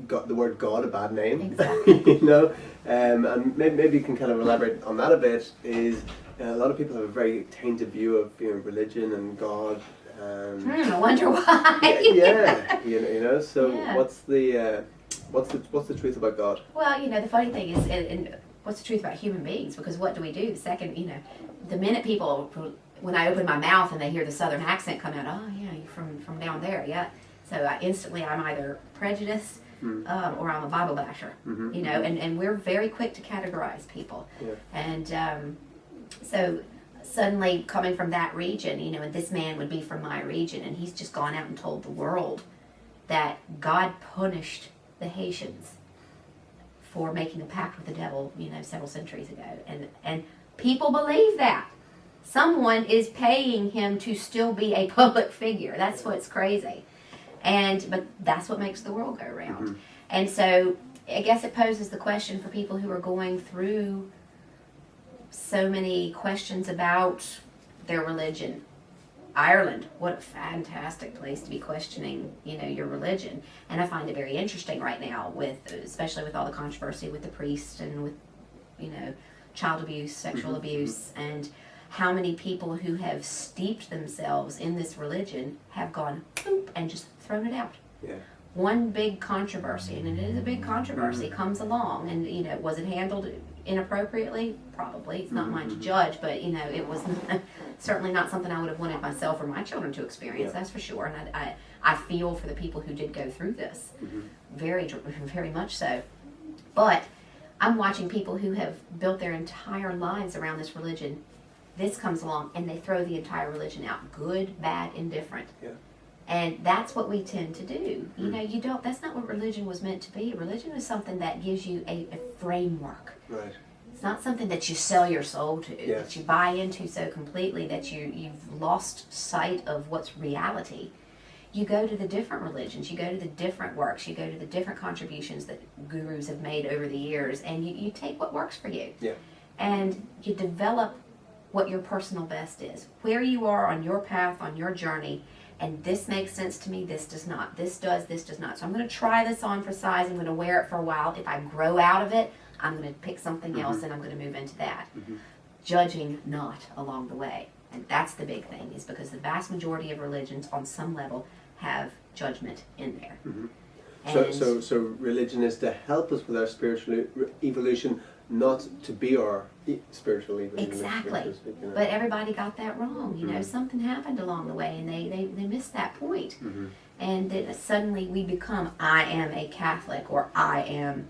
got the word God a bad name. Exactly. And maybe you can kind of elaborate on that a bit. Is a lot of people have a very tainted view of religion and God. I wonder why. Yeah. So Yeah. what's the truth about God? Well, the funny thing is, and what's the truth about human beings? Because what do we do? The second, the minute people, when I open my mouth and they hear the Southern accent come out, oh yeah, you're from down there, yeah. So I'm either prejudiced or I'm a Bible basher, Mm-hmm. and we're very quick to categorize people. Yeah. And so suddenly coming from that region, and this man would be from my region, and he's just gone out and told the world that God punished the Haitians for making a pact with the devil, several centuries ago. And people believe that. Someone is paying him to still be a public figure. That's what's crazy. But that's what makes the world go round. Mm-hmm. And so I guess it poses the question for people who are going through so many questions about their religion. Ireland, what a fantastic place to be questioning, your religion. And I find it very interesting right now, especially with all the controversy with the priest and with, child abuse, sexual abuse, and how many people who have steeped themselves in this religion have gone boop and just thrown it out. Yeah. One big controversy, and it is a big controversy, comes along, and was it handled inappropriately? Probably. It's not mine to judge, but it was certainly not something I would have wanted myself or my children to experience. That's for sure. And I feel for the people who did go through this, very, very much so. But I'm watching people who have built their entire lives around this religion. This comes along and they throw the entire religion out, good, bad, indifferent. Yeah. And that's what we tend to do. That's not what religion was meant to be. Religion is something that gives you a framework. Right. It's not something that you sell your soul to, Yes. that you buy into so completely that you've lost sight of what's reality. You go to the different religions, you go to the different works, you go to the different contributions that gurus have made over the years, and you take what works for you. Yeah. And you develop what your personal best is, where you are on your path, on your journey. And this makes sense to me, this does not. This does not. So I'm going to try this on for size. I'm going to wear it for a while. If I grow out of it, I'm going to pick something else and I'm going to move into that. Judging not along the way. And that's the big thing, is because the vast majority of religions on some level have judgment in there. So religion is to help us with our spiritual evolution, not to be our spiritual evolution. Exactly. But everybody got that wrong. Something happened along the way and they missed that point. And then suddenly we become, I am a Catholic, or I am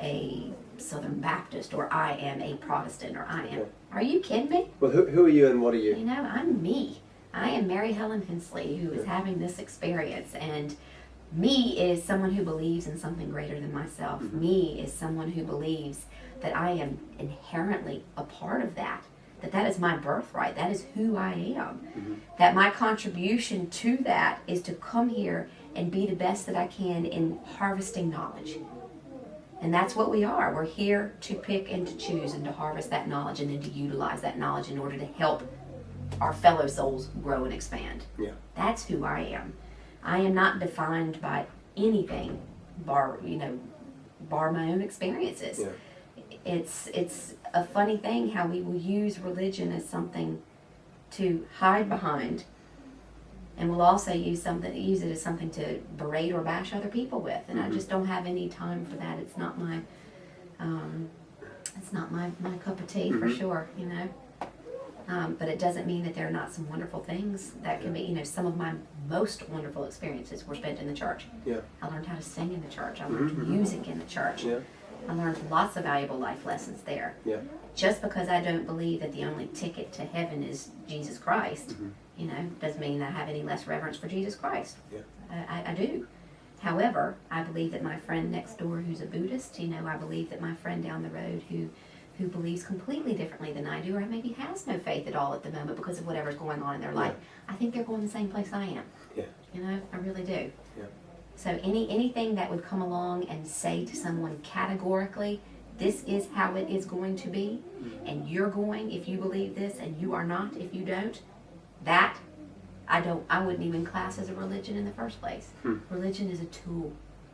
a Southern Baptist, or I am a Protestant, or I am. Are you kidding me? Well, who are you and what are you? I'm me. I am Mary Helen Hensley, who is having this experience. And me is someone who believes in something greater than myself. Me is someone who believes that I am inherently a part of that is my birthright, that is who I am, that my contribution to that is to come here and be the best that I can in harvesting knowledge. And that's what we are. We're here to pick and to choose and to harvest that knowledge and then to utilize that knowledge in order to help our fellow souls grow and expand. Yeah. That's who I am. I am not defined by anything bar my own experiences. Yeah. It's a funny thing how we will use religion as something to hide behind, and we'll also use it as something to berate or bash other people with. And I just don't have any time for that. It's not my cup of tea for sure, you know. But it doesn't mean that there are not some wonderful things that can be, you know, some of my most wonderful experiences were spent in the church. Yeah. I learned how to sing in the church. I learned music in the church. Yeah. I learned lots of valuable life lessons there. Yeah. Just because I don't believe that the only ticket to heaven is Jesus Christ, you know, doesn't mean I have any less reverence for Jesus Christ. Yeah. I do. However, I believe that my friend next door who's a Buddhist, you know, I believe that my friend down the road who believes completely differently than I do, or maybe has no faith at all at the moment because of whatever's going on in their life, I think they're going the same place I am. Yeah. You know, I really do. Yeah. So anything that would come along and say to someone categorically, this is how it is going to be, and you're going if you believe this, and you are not if you don't, that I wouldn't even class as a religion in the first place. Religion is a tool.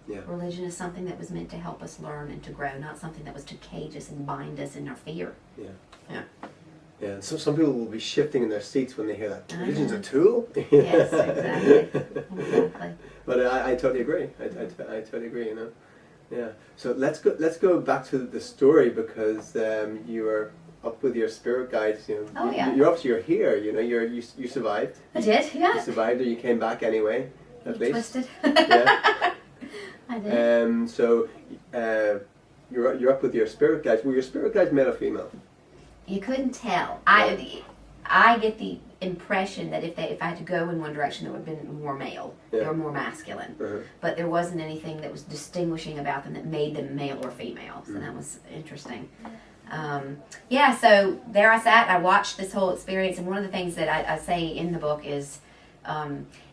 Yeah. Religion is something that was meant to help us learn and to grow, not something that was to cage us and bind us in our fear. Yeah. Yeah. Yeah. So some people will be shifting in their seats when they hear that religion's a tool. Yes, exactly. Exactly. But I totally agree. I totally agree. You know. Yeah. So let's go back to the story, because you were up with your spirit guides. You know. Oh, yeah. You're here. You know. You survived. I did. Yeah. You survived, or you came back anyway. At least. Twisted. Yeah. I did. So you're up with your spirit guides. Were your spirit guides male or female? You couldn't tell. I get the impression that if I had to go in one direction, there would have been more male. Yeah. They were more masculine. But there wasn't anything that was distinguishing about them that made them male or female. So that was interesting. Yeah, so there I sat. I watched this whole experience. And one of the things that I say in the book is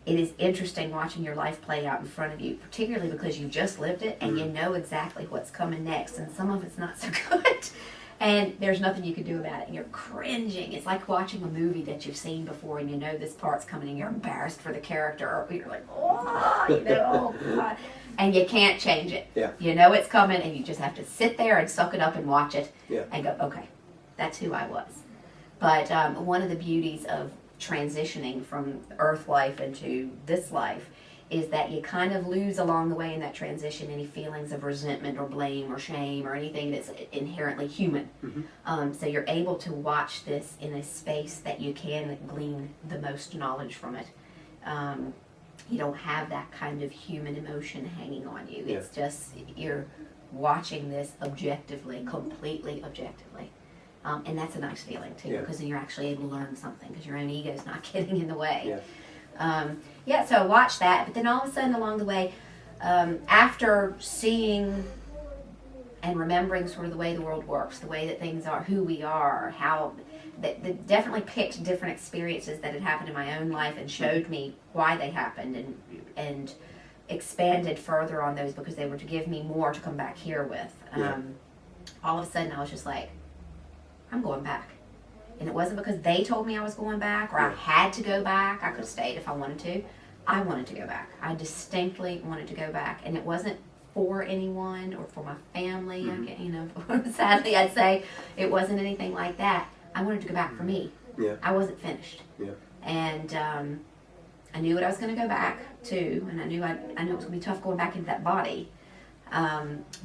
it is interesting watching your life play out in front of you, particularly because you just lived it and you know exactly what's coming next. And some of it's not so good. And there's nothing you can do about it. And you're cringing. It's like watching a movie that you've seen before and you know this part's coming and you're embarrassed for the character. Or you're like, oh, you know, oh, God. And you can't change it. Yeah. You know it's coming and you just have to sit there and suck it up and watch it and go, okay, that's who I was. But one of the beauties of transitioning from earth life into this life is that you kind of lose along the way in that transition any feelings of resentment or blame or shame or anything that's inherently human. So you're able to watch this in a space that you can glean the most knowledge from it. You don't have that kind of human emotion hanging on you. Yeah. It's just you're watching this objectively, completely objectively. And that's a nice feeling too, because then you're actually able to learn something because your own ego is not getting in the way. So I watched that, but then all of a sudden along the way, after seeing and remembering sort of the way the world works, the way that things are, who we are, how that definitely picked different experiences that had happened in my own life and showed me why they happened and expanded further on those because they were to give me more to come back here with. All of a sudden I was just like, I'm going back. And it wasn't because they told me I was going back or I had to go back. I could have stayed if I wanted to. I wanted to go back. I distinctly wanted to go back. And it wasn't for anyone or for my family. Sadly I'd say it wasn't anything like that. I wanted to go back for me. I wasn't finished. And I knew what I was going to go back to. And I knew it was going to be tough going back into that body.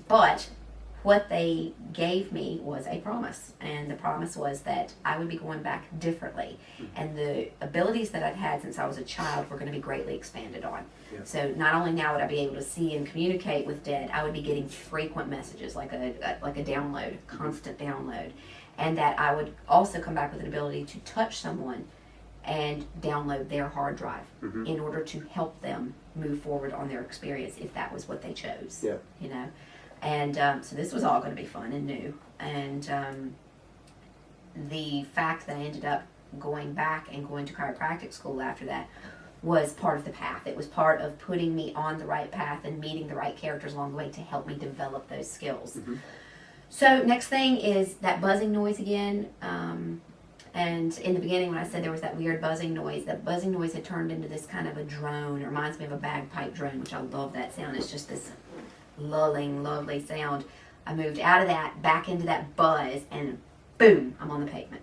But what they gave me was a promise, and the promise was that I would be going back differently, and the abilities that I'd had since I was a child were going to be greatly expanded on. So not only now would I be able to see and communicate with dead, I would be getting frequent messages, like a download, constant download, and that I would also come back with an ability to touch someone and download their hard drive in order to help them move forward on their experience if that was what they chose. You know. And so this was all going to be fun and new. And the fact that I ended up going back and going to chiropractic school after that was part of the path. It was part of putting me on the right path and meeting the right characters along the way to help me develop those skills. So next thing is that buzzing noise again. And in the beginning, when I said there was that weird buzzing noise, that buzzing noise had turned into this kind of a drone. It reminds me of a bagpipe drone, which I love that sound. It's just this lulling, lovely sound. I moved out of that, back into that buzz, and boom, I'm on the pavement.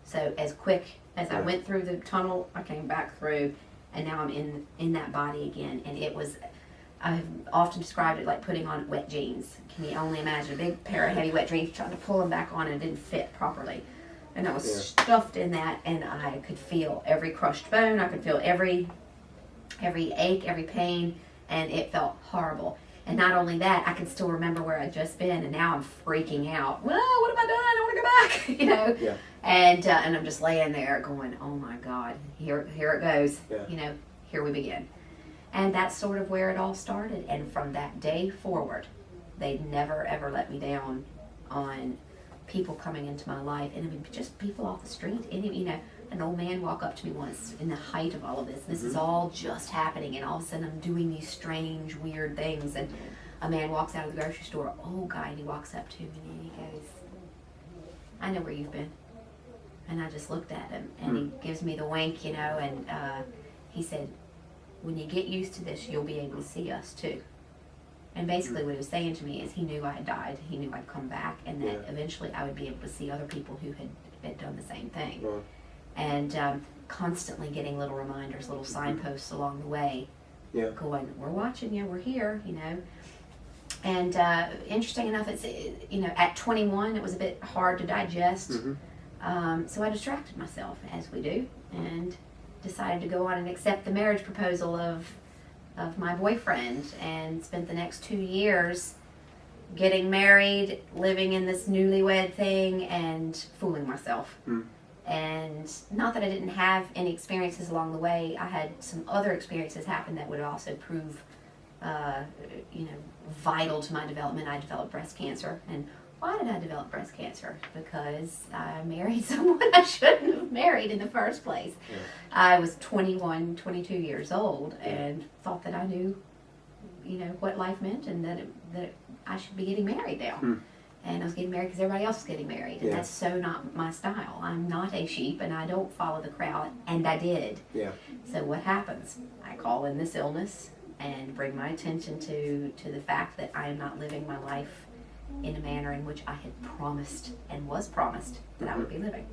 So as quick as I went through the tunnel, I came back through, and now I'm in that body again. And it was, I've often described it like putting on wet jeans. Can you only imagine a big pair of heavy wet jeans, trying to pull them back on, and it didn't fit properly. And I was stuffed in that, and I could feel every crushed bone. I could feel every ache, every pain, and it felt horrible. And not only that, I can still remember where I'd just been, and now I'm freaking out. Well, what have I done? I want to go back, you know. Yeah. And I'm just laying there going, oh my God, here it goes. Yeah. You know, here we begin. And that's sort of where it all started. And from that day forward, they'd never ever let me down on people coming into my life, and I mean just people off the street. And you know, an old man walked up to me once in the height of all of this. This is all just happening, and all of a sudden I'm doing these strange, weird things. And a man walks out of the grocery store, old guy, and he walks up to me and he goes, "I know where you've been." And I just looked at him, and he gives me the wink, you know, and he said, "When you get used to this, you'll be able to see us too." And basically what he was saying to me is he knew I had died, he knew I'd come back, and that eventually I would be able to see other people who had done the same thing. Right. And constantly getting little reminders, little signposts along the way, going, "We're watching you, we're here," you know. And interesting enough, it's, you know, at 21 it was a bit hard to digest. So I distracted myself, as we do, and decided to go on and accept the marriage proposal of my boyfriend, and spent the next 2 years getting married, living in this newlywed thing, and fooling myself. And not that I didn't have any experiences along the way. I had some other experiences happen that would also prove, you know, vital to my development. I developed breast cancer. And why did I develop breast cancer? Because I married someone I shouldn't have married in the first place. I was 21, 22 years old, and thought that I knew, you know, what life meant, and that I should be getting married now. And I was getting married because everybody else was getting married, and that's so not my style. I'm not a sheep, and I don't follow the crowd, and I did. So what happens? I call in this illness and bring my attention to the fact that I am not living my life in a manner in which I had promised and was promised that I would be living.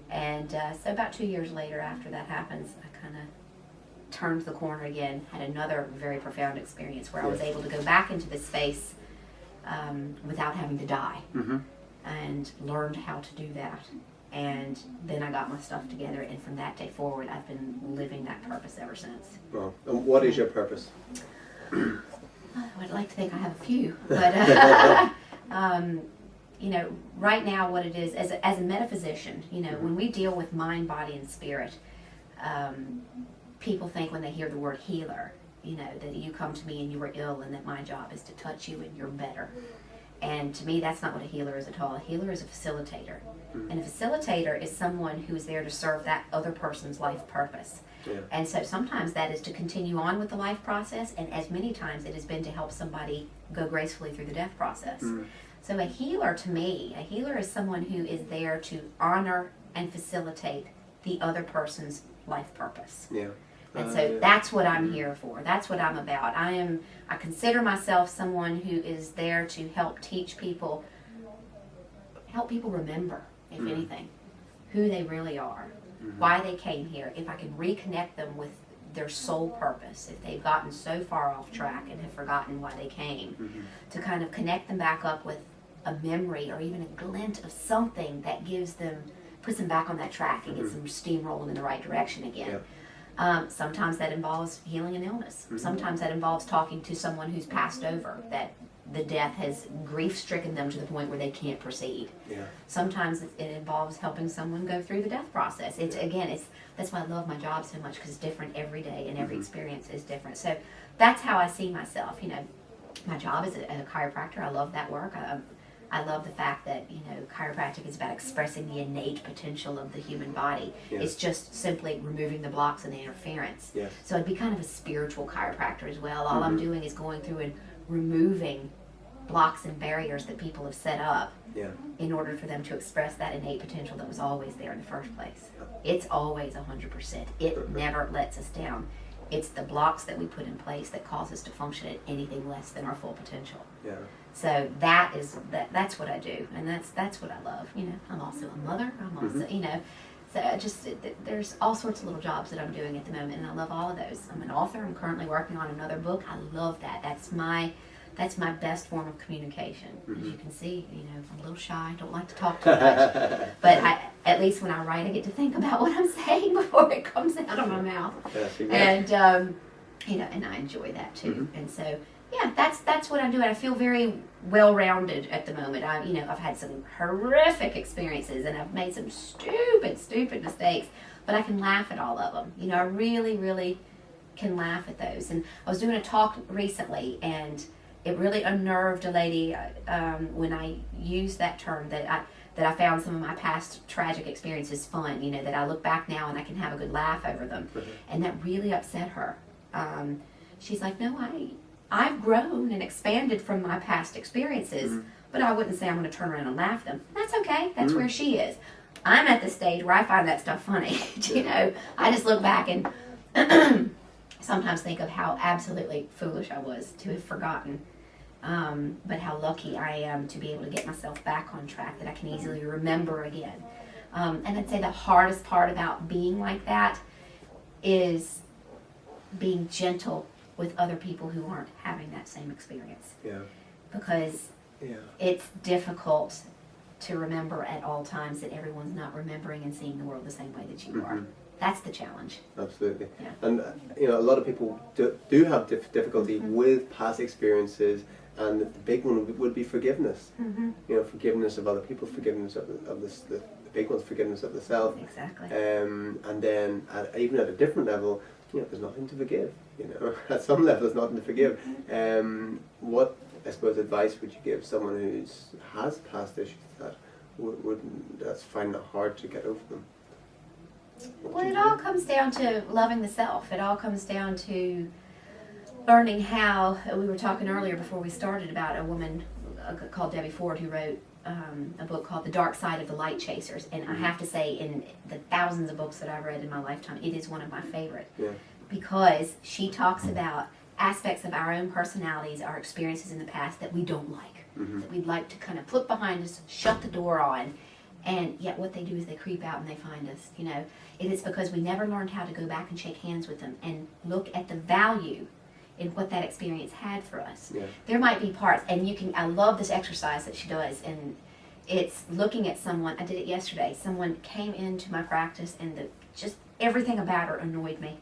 And so about 2 years later, after that happens, I kind of turned the corner again, had another very profound experience where I was able to go back into this space without having to die, and learned how to do that. And then I got my stuff together, and from that day forward, I've been living that purpose ever since. Well, and what is your purpose? I'd like to think I have a few, but you know, right now what it is, as a metaphysician, you know, when we deal with mind, body, and spirit, people think when they hear the word healer, you know, that you come to me and you were ill, and that my job is to touch you and you're better. And to me, that's not what a healer is at all. A healer is a facilitator. And a facilitator is someone who is there to serve that other person's life purpose. And so sometimes that is to continue on with the life process, and as many times it has been to help somebody go gracefully through the death process. So a healer, to me, a healer is someone who is there to honor and facilitate the other person's life purpose. And so that's what I'm here for. That's what I'm about. I consider myself someone who is there to help teach people, help people remember, if anything, who they really are, why they came here. If I can reconnect them with their sole purpose, if they've gotten so far off track and have forgotten why they came, to kind of connect them back up with a memory or even a glint of something that gives them, puts them back on that track and gets them steamrolling in the right direction again. Sometimes that involves healing an illness. Sometimes that involves talking to someone who's passed over, that the death has grief-stricken them to the point where they can't proceed. Sometimes it involves helping someone go through the death process. It's that's why I love my job so much, because it's different every day and every experience is different. So that's how I see myself. You know, my job is a chiropractor. I love that work. I love the fact that, you know, chiropractic is about expressing the innate potential of the human body. It's just simply removing the blocks and the interference. So I'd be kind of a spiritual chiropractor as well. All I'm doing is going through and removing blocks and barriers that people have set up Yeah. in order for them to express that innate potential that was always there in the first place. It's always 100%. It never lets us down. It's the blocks that we put in place that cause us to function at anything less than our full potential. Yeah. So that's what I do, and that's what I love. You know, I'm also a mother. I'm also, you know, so there's all sorts of little jobs that I'm doing at the moment, and I love all of those. I'm an author. I'm currently working on another book. I love that. That's my best form of communication. As you can see, you know, I'm a little shy. Don't like to talk too much, but at least when I write, I get to think about what I'm saying before it comes out of my mouth. And you know, and I enjoy that too. And so, yeah, that's what I do. I feel very well-rounded at the moment. I've had some horrific experiences, and I've made some stupid mistakes, but I can laugh at all of them. You know, I really, really can laugh at those. And I was doing a talk recently, and it really unnerved a lady when I used that term that I found some of my past tragic experiences fun. You know, that I look back now and I can have a good laugh over them, and that really upset her. She's like, "No, I've grown and expanded from my past experiences, but I wouldn't say I'm going to turn around and laugh them." That's okay. That's where she is. I'm at the stage where I find that stuff funny. You know, I just look back and sometimes think of how absolutely foolish I was to have forgotten, but how lucky I am to be able to get myself back on track, that I can easily remember again. And I'd say the hardest part about being like that is being gentle with other people who aren't having that same experience. Yeah. Because it's difficult to remember at all times that everyone's not remembering and seeing the world the same way that you are. That's the challenge. Absolutely. Yeah. And you know, a lot of people do have difficulty with past experiences, and the big one would be forgiveness. You know, forgiveness of other people, forgiveness of the big one's forgiveness of the self. Exactly. And then even at a different level, you know, there's nothing to forgive. You know, at some level, there's nothing to forgive. What, I suppose, advice would you give someone who has past issues that that's finding it hard to get over them? Well, it all comes down to loving the self. It all comes down to learning how. We were talking earlier before we started about a woman called Debbie Ford who wrote a book called The Dark Side of the Light Chasers. And I have to say, in the thousands of books that I've read in my lifetime, it is one of my favorite. Yeah. Because she talks about aspects of our own personalities, our experiences in the past that we don't like, that we'd like to kind of put behind us, shut the door on, and yet what they do is they creep out and they find us. You know, it is because we never learned how to go back and shake hands with them and look at the value in what that experience had for us. Yeah. There might be parts, and I love this exercise that she does, and it's looking at someone. I did it yesterday. Someone came into my practice, and just everything about her annoyed me.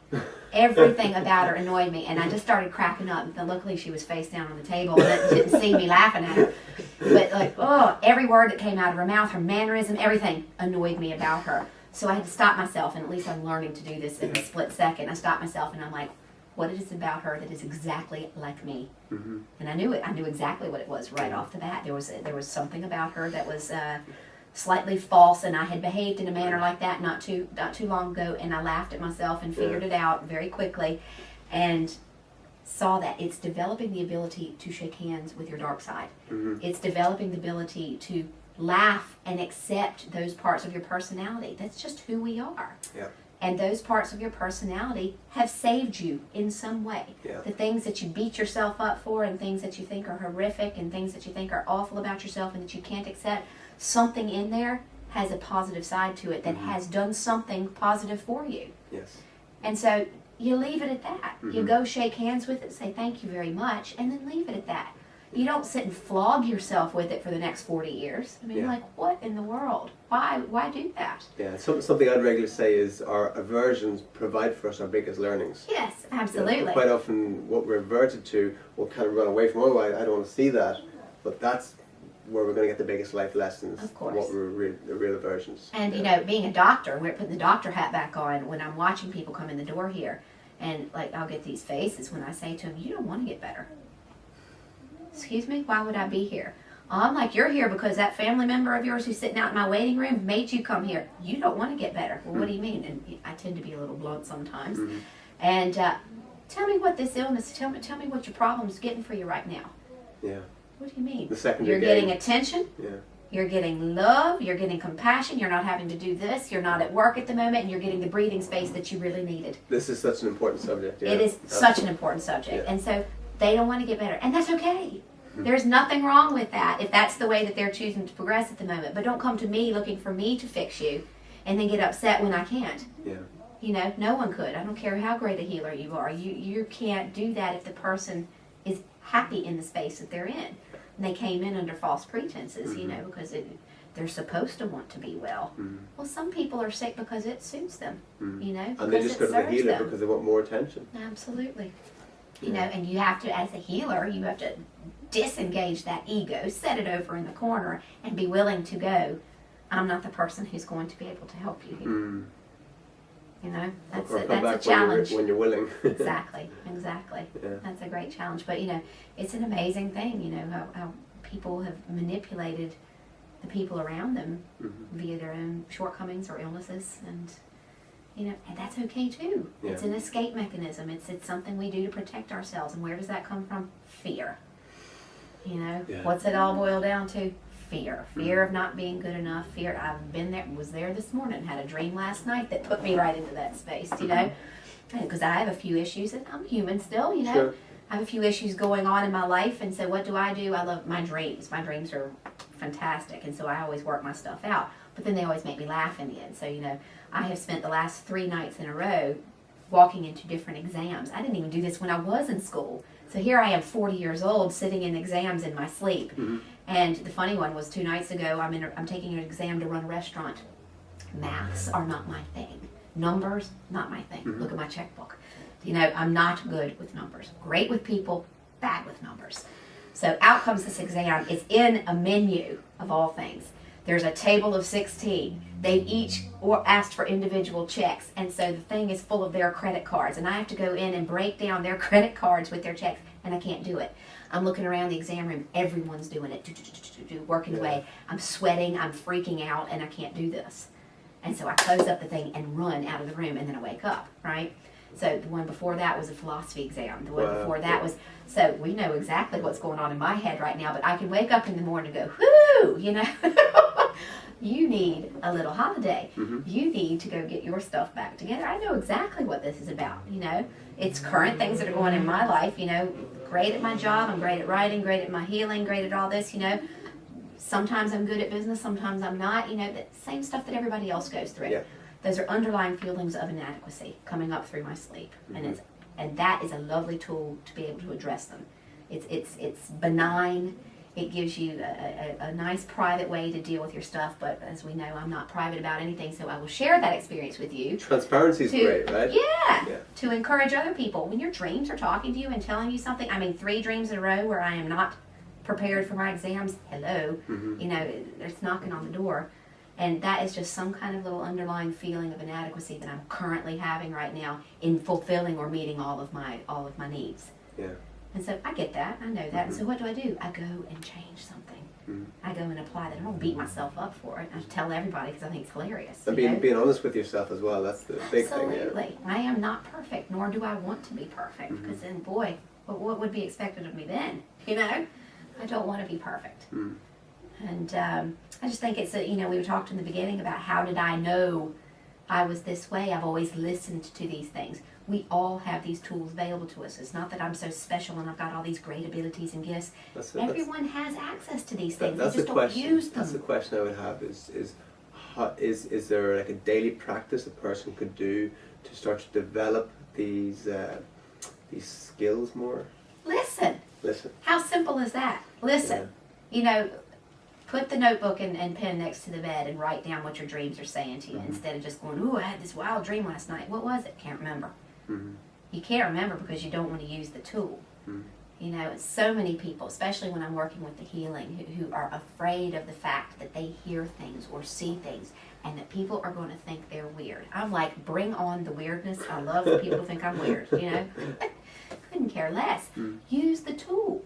Everything about her annoyed me, and I just started cracking up. And luckily, she was face down on the table and didn't see me laughing at her. But every word that came out of her mouth, her mannerism, everything annoyed me about her. So I had to stop myself, and at least I'm learning to do this in a split second. I stopped myself, and I'm like, what is it about her that is exactly like me? And I knew it. I knew exactly what it was right off the bat. There was something about her that was slightly false, and I had behaved in a manner like that not too long ago, and I laughed at myself and figured it out very quickly, and saw that it's developing the ability to shake hands with your dark side. It's developing the ability to laugh and accept those parts of your personality. That's just who we are. Yeah. And those parts of your personality have saved you in some way. Yeah. The things that you beat yourself up for, and things that you think are horrific, and things that you think are awful about yourself and that you can't accept, something in there has a positive side to it that has done something positive for you. Yes. And so you leave it at that. You go shake hands with it, say thank you very much, and then leave it at that. You don't sit and flog yourself with it for the next 40 years. I mean, like, what in the world? Why do that? Yeah, something I'd regularly say is our aversions provide for us our biggest learnings. Yes, absolutely. You know, quite often what we're averted to, we'll kind of run away from, I don't want to see that. But that's where we're going to get the biggest life lessons. Of course. What were the real aversions. And, you know, being a doctor, we're putting the doctor hat back on when I'm watching people come in the door here. And, like, I'll get these faces when I say to them, you don't want to get better. Excuse me? Why would I be here? I'm like, you're here because that family member of yours who's sitting out in my waiting room made you come here. You don't want to get better. Well, what do you mean? And I tend to be a little blunt sometimes. And tell me what this illness, tell me what your problem's getting for you right now. Yeah. What do you mean? The secondary You're gain. getting attention. Yeah. You're getting love. You're getting compassion. You're not having to do this. You're not at work at the moment, and you're getting the breathing space that you really needed. This is such an important subject. Yeah. It is such an important subject, Yeah. and so they don't want to get better, and that's okay. There's nothing wrong with that if that's the way that they're choosing to progress at the moment. But don't come to me looking for me to fix you, and then get upset when I can't. Yeah. You know, no one could. I don't care how great a healer you are. You can't do that if the person is happy in the space that they're in. And they came in under false pretenses, you know, because they're supposed to want to be well. Well, some people are sick because it suits them, you know, And they just go to the healer them. because they want more attention. Absolutely. You know, and you have to, as a healer, you have to disengage that ego, set it over in the corner, and be willing to go, I'm not the person who's going to be able to help you here. You know, that's Or come back a challenge. when you're willing. Exactly. Yeah. That's a great challenge. But, you know, it's an amazing thing, you know, how people have manipulated the people around them via their own shortcomings or illnesses. And, you know, and that's okay too. Yeah. It's an escape mechanism. It's something we do to protect ourselves. And where does that come from? Fear. You know, what's it all boil down to? Fear. Fear of not being good enough. Fear. I've been there, was there this morning, had a dream last night that put me right into that space, you know. Because I have a few issues, and I'm human still, you know. Sure. I have a few issues going on in my life, and so what do? I love my dreams. My dreams are fantastic, and so I always work my stuff out. But then they always make me laugh in the end. So, you know, I have spent the last 3 nights in a row walking into different exams. I didn't even do this when I was in school. So here I am, 40 years old, sitting in exams in my sleep. And the funny one was 2 nights ago, I'm taking an exam to run a restaurant. Maths are not my thing. Numbers, not my thing. Look at my checkbook. You know, I'm not good with numbers. Great with people, bad with numbers. So out comes this exam. It's in a menu of all things. There's a table of 16. They've each asked for individual checks. And so the thing is full of their credit cards. And I have to go in and break down their credit cards with their checks. And I can't do it. I'm looking around the exam room. Everyone's doing it. Working away. I'm sweating. I'm freaking out. And I can't do this. And so I close up the thing and run out of the room. And then I wake up, right? So the one before that was a philosophy exam. The one before that was, so we know exactly what's going on in my head right now, but I can wake up in the morning and go, whoo, you know, you need a little holiday. You need to go get your stuff back together. I know exactly what this is about, you know. It's current things that are going on in my life, you know, great at my job, I'm great at writing, great at my healing, great at all this, you know. Sometimes I'm good at business, sometimes I'm not, you know, the same stuff that everybody else goes through. Yeah. Those are underlying feelings of inadequacy coming up through my sleep, and that is a lovely tool to be able to address them. It's benign. It gives you a nice private way to deal with your stuff. But as we know, I'm not private about anything, so I will share that experience with you. Transparency is great, right? Yeah. To encourage other people when your dreams are talking to you and telling you something. I mean, 3 dreams in a row where I am not prepared for my exams. Hello, you know, it's knocking on the door. And that is just some kind of little underlying feeling of inadequacy that I'm currently having right now in fulfilling or meeting all of my needs. Yeah. And so I get that, I know that. And so what do? I go and change something. I go and apply that. I don't beat myself up for it. I tell everybody because I think it's hilarious. And being honest with yourself as well, that's the big thing. Absolutely. I am not perfect, nor do I want to be perfect. Because then, boy, what would be expected of me then? You know? I don't want to be perfect. And I just think it's, you know, we talked in the beginning about how did I know I was this way. I've always listened to these things. We all have these tools available to us. It's not that I'm so special and I've got all these great abilities and gifts. Everyone has access to these things. They just don't use them. That's the question I would have is there like a daily practice a person could do to start to develop these skills more? Listen. How simple is that? Listen. Yeah. You know, put the notebook and pen next to the bed and write down what your dreams are saying to you instead of just going, ooh, I had this wild dream last night. What was it? Can't remember. You can't remember because you don't want to use the tool. You know, so many people, especially when I'm working with the healing, who are afraid of the fact that they hear things or see things and that people are going to think they're weird. I'm like, bring on the weirdness. I love for people to think I'm weird, you know. Couldn't care less. Use the tool.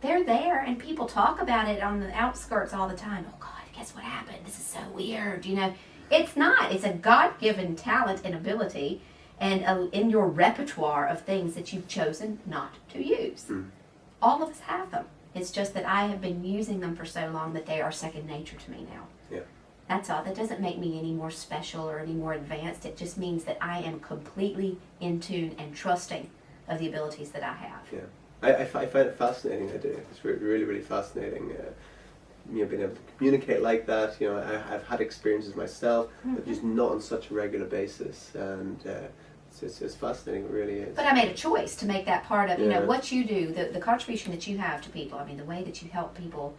They're there, and people talk about it on the outskirts all the time. Oh, God, guess what happened? This is so weird, you know. It's not. It's a God-given talent and ability and in your repertoire of things that you've chosen not to use. All of us have them. It's just that I have been using them for so long that they are second nature to me now. Yeah. That's all. That doesn't make me any more special or any more advanced. It just means that I am completely in tune and trusting of the abilities that I have. Yeah. I find it fascinating. I do. It's really, really fascinating. Being able to communicate like that. I've had experiences myself, but just not on such a regular basis. And it's fascinating. It really is. But I made a choice to make that part of what you do, the contribution that you have to people. I mean, the way that you help people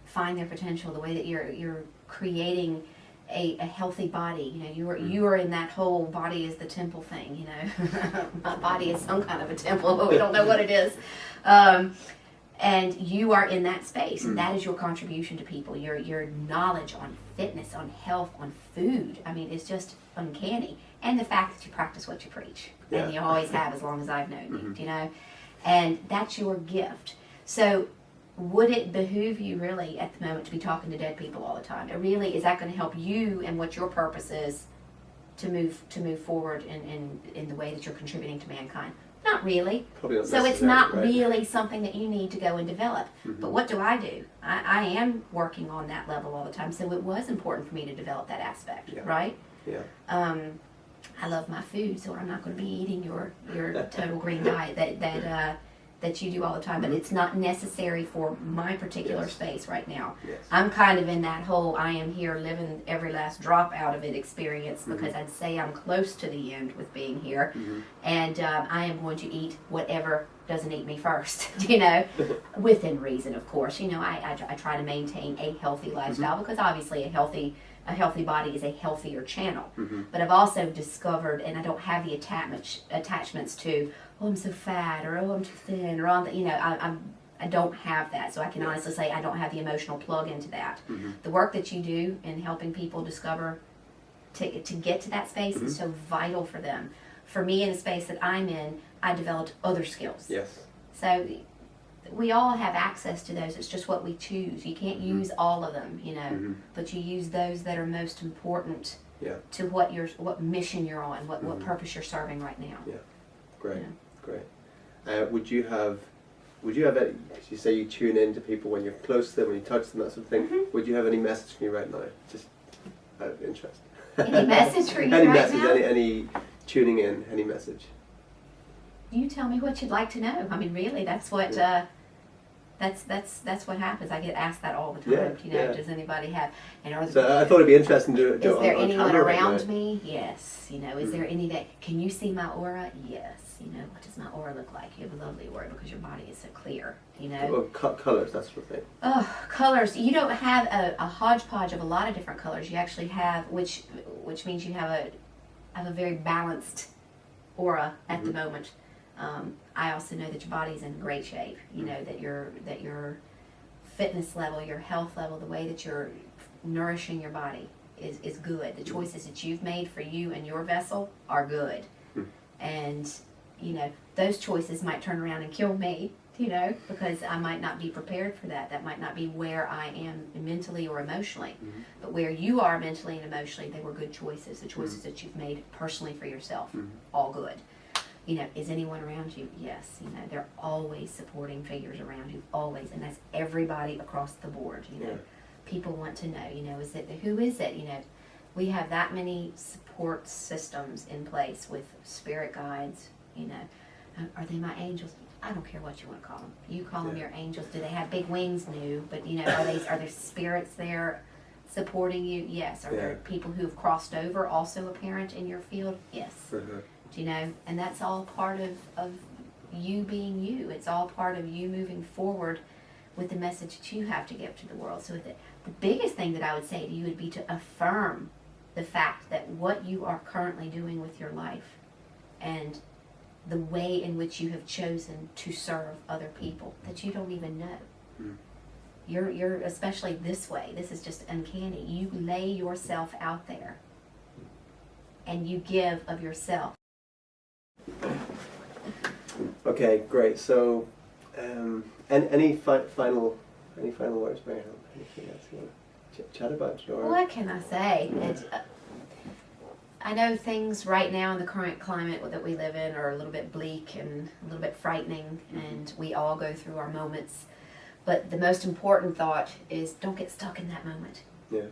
find their potential, the way that you're creating a healthy body. You are in that whole body is the temple thing. My body is some kind of a temple, but we don't know what it is. And you are in that space, and that is your contribution to people. Your knowledge on fitness, on health, on food. I mean, it's just uncanny. And the fact that you practice what you preach, and you always have as long as I've known you. And that's your gift. So, would it behoove you really at the moment to be talking to dead people all the time? Is that going to help you and what your purpose is to move forward in the way that you're contributing to mankind? Not really. Probably not so it's not right. really something that you need to go and develop. But what do? I am working on that level all the time. So it was important for me to develop that aspect, right? Yeah. I love my food, so I'm not going to be eating your total green diet that you do all the time. But it's not necessary for my particular space right now. Yes. I'm kind of in that whole I am here living every last drop out of it experience because I'd say I'm close to the end with being here. And I am going to eat whatever doesn't eat me first, within reason, of course. I try to maintain a healthy lifestyle because obviously a healthy body is a healthier channel. But I've also discovered, and I don't have the attachments to, oh, I'm so fat, or oh, I'm too thin, or I don't have that. So I can honestly say I don't have the emotional plug into that. The work that you do in helping people discover to get to that space is so vital for them. For me, in the space that I'm in, I developed other skills. Yes. So we all have access to those. It's just what we choose. You can't use all of them, but you use those that are most important to what mission you're on, what purpose you're serving right now. Yeah, great. Would you have any, you say you tune in to people when you're close to them, when you touch them, that sort of thing. Would you have any message for me right now? Just out of interest. Any message for you any right message, now? Any tuning in, any message? You tell me what you'd like to know. I mean, really, that's what that's what happens. I get asked that all the time. Does anybody have? So I thought it'd be interesting to do is there on anyone camera around right me? Yes. Is there any that can you see my aura? Yes. What does my aura look like? You have a lovely aura because your body is so clear. Well, colors, that sort of thing. Oh, colors. You don't have a hodgepodge of a lot of different colors. You actually have, which means you have a very balanced aura at the moment. I also know that your body's in great shape. That your fitness level, your health level, the way that you're nourishing your body is good. The choices that you've made for you and your vessel are good. And those choices might turn around and kill me, because I might not be prepared for that. That might not be where I am mentally or emotionally. But where you are mentally and emotionally, they were good choices. The choices that you've made personally for yourself, all good. Is anyone around you? Yes. They're always supporting figures around you, always. And that's everybody across the board, People want to know, who is it? We have that many support systems in place with spirit guides, Are they my angels? I don't care what you want to call them. You call them your angels. Do they have big wings? No. But, are there spirits there supporting you? Yes. Are there people who have crossed over also apparent in your field? Yes. And that's all part of you being you. It's all part of you moving forward with the message that you have to give to the world. So the biggest thing that I would say to you would be to affirm the fact that what you are currently doing with your life and the way in which you have chosen to serve other people that you don't even know. You're especially this way. This is just uncanny. You lay yourself out there and you give of yourself. Okay, great. So, any final words, Mary Helen? Anything else you want to chat about? Or? What can I say? I know things right now in the current climate that we live in are a little bit bleak and a little bit frightening, and we all go through our moments. But the most important thought is don't get stuck in that moment. Yeah.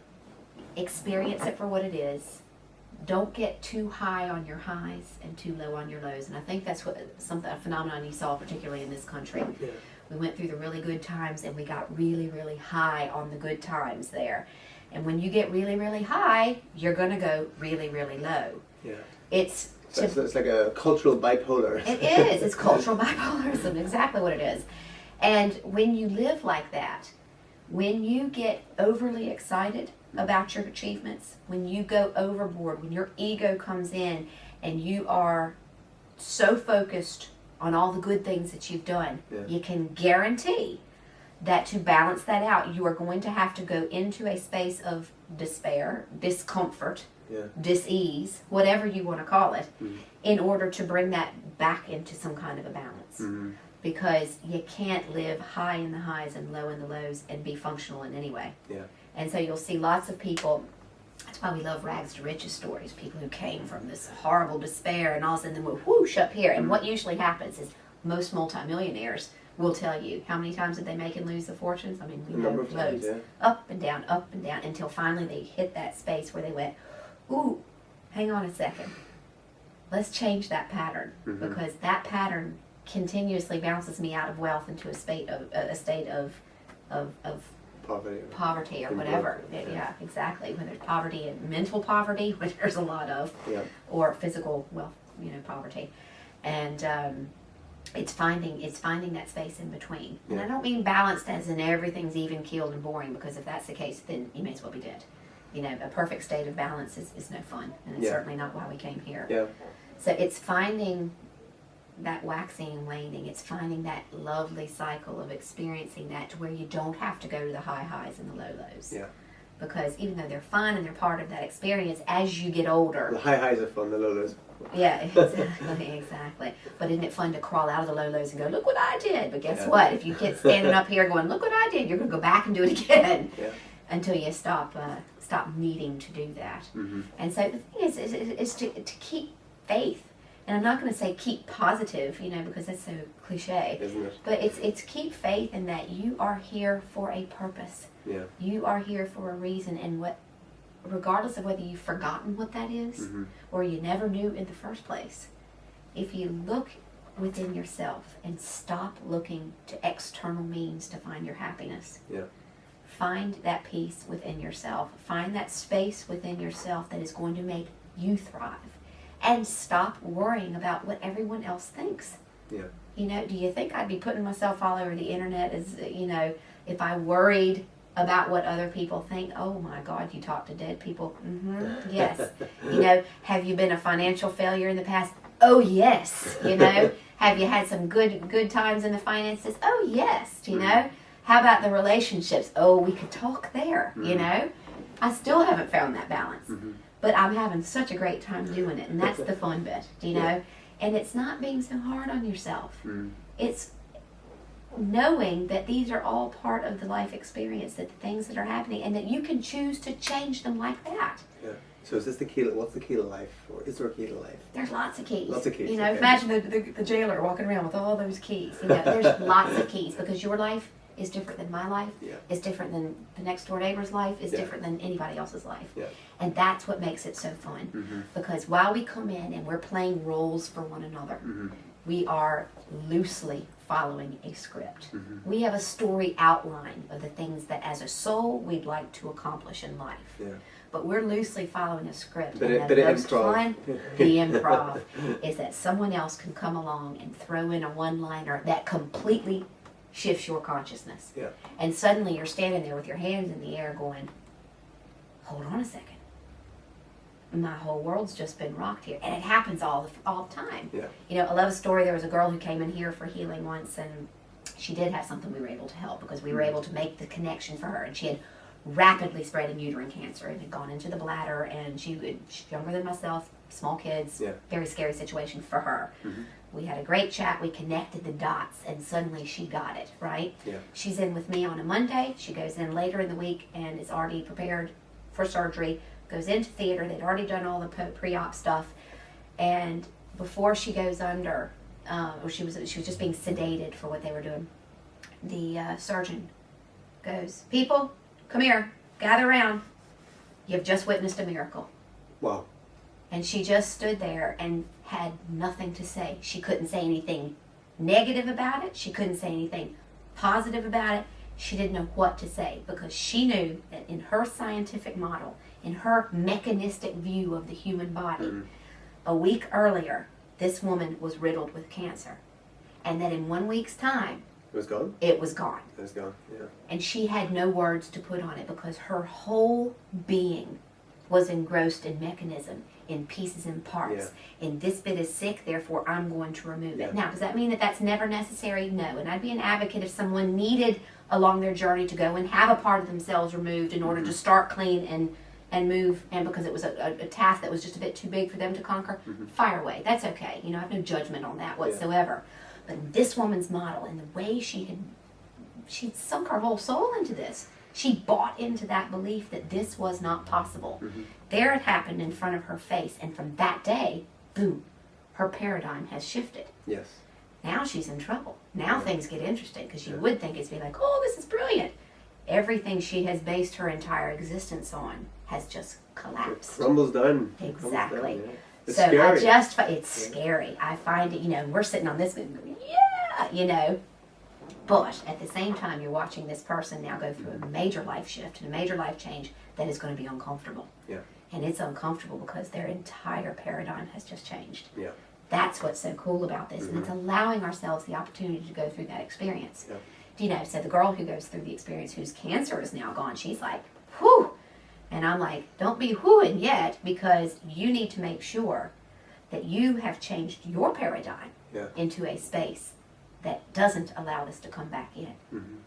Experience it for what it is. Don't get too high on your highs and too low on your lows. And I think that's what a phenomenon you saw particularly in this country. Yeah. We went through the really good times and we got really, really high on the good times there. And when you get really, really high, you're going to go really, really low. Yeah. It's like a cultural bipolar. It is. It's cultural bipolarism, exactly what it is. And when you live like that, when you get overly excited about your achievements, when you go overboard, when your ego comes in and you are so focused on all the good things that you've done, you can guarantee that to balance that out, you are going to have to go into a space of despair, discomfort, dis-ease, whatever you want to call it, in order to bring that back into some kind of a balance. Because you can't live high in the highs and low in the lows and be functional in any way. Yeah. And so you'll see lots of people, that's why we love rags to riches stories, people who came from this horrible despair and all of a sudden they went whoosh up here. And what usually happens is most multimillionaires will tell you how many times did they make and lose their fortunes. I mean, we know loads. Up and down, until finally they hit that space where they went, ooh, hang on a second. Let's change that pattern, because that pattern continuously bounces me out of wealth into a state of poverty or whatever. Yeah, exactly. When there's poverty and mental poverty, which there's a lot of, or physical wealth, poverty, and it's finding that space in between. And I don't mean balanced as in everything's even keeled and boring, because if that's the case, then you may as well be dead. A perfect state of balance is no fun, and it's certainly not why we came here. Yeah. So it's finding that waxing and waning. It's finding that lovely cycle of experiencing that to where you don't have to go to the high highs and the low lows. Yeah. Because even though they're fun and they're part of that experience, as you get older... The high highs are fun, the low lows. Yeah, exactly. But isn't it fun to crawl out of the low lows and go, look what I did? But guess what? If you get standing up here going, look what I did, you're going to go back and do it again. Yeah. Until you stop needing to do that. And so the thing is to keep faith. And I'm not going to say keep positive, because that's so cliche. Isn't it? But it's keep faith in that you are here for a purpose. Yeah. You are here for a reason, and regardless of whether you've forgotten what that is or you never knew in the first place, if you look within yourself and stop looking to external means to find your happiness. Yeah. Find that peace within yourself. Find that space within yourself that is going to make you thrive. And stop worrying about what everyone else thinks. Yeah. Do you think I'd be putting myself all over the internet if I worried about what other people think? Oh my God, you talk to dead people. Yes. Have you been a financial failure in the past? Oh yes. Have you had some good times in the finances? Oh yes. How about the relationships? Oh, we could talk there. I still haven't found that balance. But I'm having such a great time doing it, and that's the fun bit, And it's not being so hard on yourself. It's knowing that these are all part of the life experience, that the things that are happening, and that you can choose to change them like that. Yeah. So is this the key? What's the key to life, or is there a key to life? There's lots of keys. Lots of keys. Okay. Imagine the jailer walking around with all those keys. There's lots of keys, because your life is different than my life, is different than the next door neighbor's life, is different than anybody else's life. Yeah. And that's what makes it so fun. Because while we come in and we're playing roles for one another, we are loosely following a script. We have a story outline of the things that as a soul we'd like to accomplish in life. Yeah. But we're loosely following a script. Bit And of the most improv. fun, the improv, is that someone else can come along and throw in a one-liner that completely shifts your consciousness. Yeah. And suddenly you're standing there with your hands in the air going, hold on a second. My whole world's just been rocked here. And it happens all the time. Yeah. I love a story. There was a girl who came in here for healing once, and she did have something we were able to help, because we were able to make the connection for her. And she had rapidly spreading uterine cancer and had gone into the bladder, and she's younger than myself, small kids, very scary situation for her. We had a great chat, we connected the dots, and suddenly she got it, right? Yeah. She's in with me on a Monday, she goes in later in the week and is already prepared for surgery, goes into theater, they'd already done all the pre-op stuff, and before she goes under, she was just being sedated for what they were doing. the surgeon goes, "People, come here, gather around. You've just witnessed a miracle." Wow. And she just stood there and had nothing to say. She couldn't say anything negative about it. She couldn't say anything positive about it. She didn't know what to say, because she knew that in her scientific model, in her mechanistic view of the human body, a week earlier, this woman was riddled with cancer. And that in 1 week's time, It was gone? it was gone. It was gone, yeah. And she had no words to put on it, because her whole being was engrossed in mechanism, in pieces and parts. And this bit is sick, therefore I'm going to remove Yeah. it. Now, does that mean that that's never necessary? No. And I'd be an advocate if someone needed along their journey to go and have a part of themselves removed in order to start clean and move, and because it was a task that was just a bit too big for them to conquer, fire away. That's okay. You know, I have no judgment on that whatsoever. But this woman's model, and the way she'd sunk her whole soul into this, she bought into that belief that this was not possible. There it happened in front of her face, and from that day, boom, her paradigm has shifted. Yes. Now she's in trouble. Now things get interesting, because you would think it's be like, oh, this is brilliant. Everything she has based her entire existence on has just collapsed. It crumbles down. Exactly. Crumbles down, yeah. It's So scary. it's scary. I find it, we're sitting on this going, yeah, But at the same time, you're watching this person now go through a major life shift and a major life change that is going to be uncomfortable. Yeah. And it's uncomfortable because their entire paradigm has just changed. Yeah. That's what's so cool about this. And it's allowing ourselves the opportunity to go through that experience. Yeah. So the girl who goes through the experience whose cancer is now gone, she's like, whew. And I'm like, don't be whooing yet, because you need to make sure that you have changed your paradigm into a space that doesn't allow this to come back in.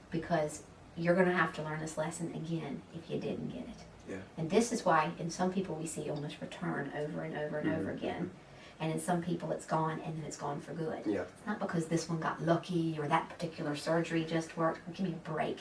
Because you're going to have to learn this lesson again if you didn't get it. Yeah. And this is why in some people we see illness return over and over and over again. And in some people it's gone, and then it's gone for good. Yeah. It's not because this one got lucky or that particular surgery just worked. Give me a break.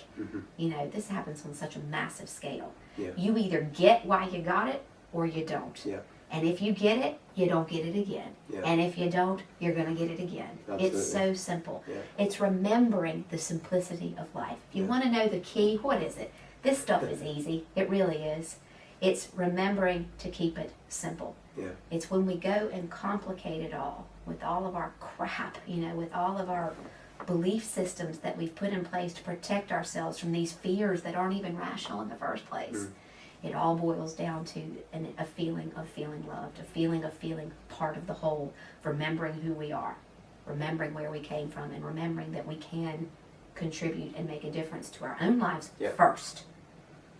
This happens on such a massive scale. Yeah. You either get why you got it or you don't. Yeah. And if you get it, you don't get it again. Yeah. And if you don't, you're going to get it again. Absolutely. It's so simple. Yeah. It's remembering the simplicity of life. If you want to know the key, what is it? This stuff is easy. It really is. It's remembering to keep it simple. Yeah. It's when we go and complicate it all with all of our crap, with all of our belief systems that we've put in place to protect ourselves from these fears that aren't even rational in the first place. It all boils down to a feeling of feeling loved, a feeling of feeling part of the whole, remembering who we are, remembering where we came from, and remembering that we can contribute and make a difference to our own lives first,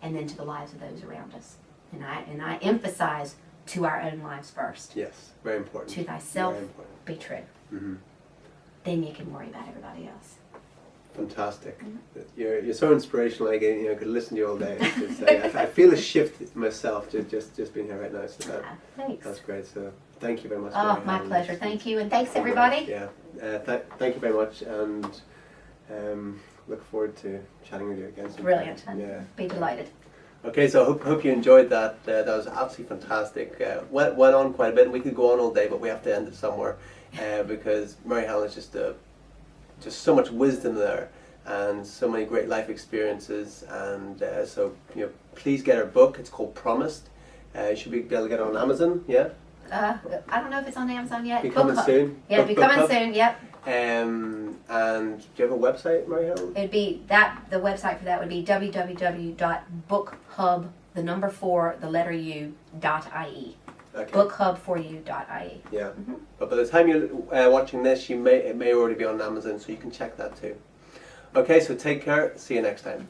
and then to the lives of those around us. And I emphasize to our own lives first. Yes, very important. To thyself Very important. be true. Then you can worry about everybody else. Fantastic. You're so inspirational. I could listen to you all day. I feel a shift myself just being here right now. So Thanks. that's great. So thank you very much. Oh, Mary my Helen. pleasure. Thank you, and thanks everybody. Yeah. Thank you very much, and look forward to chatting with you again sometime. Brilliant. Yeah. Be delighted. Okay, so hope you enjoyed that. That was absolutely fantastic. Went on quite a bit, and we could go on all day, but we have to end it somewhere because Mary Helen is just so much wisdom there, and so many great life experiences. And so please get her book. It's called Promised. You should be able to get it on Amazon. Yeah. I don't know if it's on Amazon yet. Be coming Book Hub. soon. Yeah, be coming soon. Yep. And do you have a website, Mary Helen? It'd be the website for that would be www.bookhub4u.ie. Okay. Bookhub4u.ie. Yeah. But by the time you're watching this, it may already be on Amazon, so you can check that too. Okay, so take care. See you next time.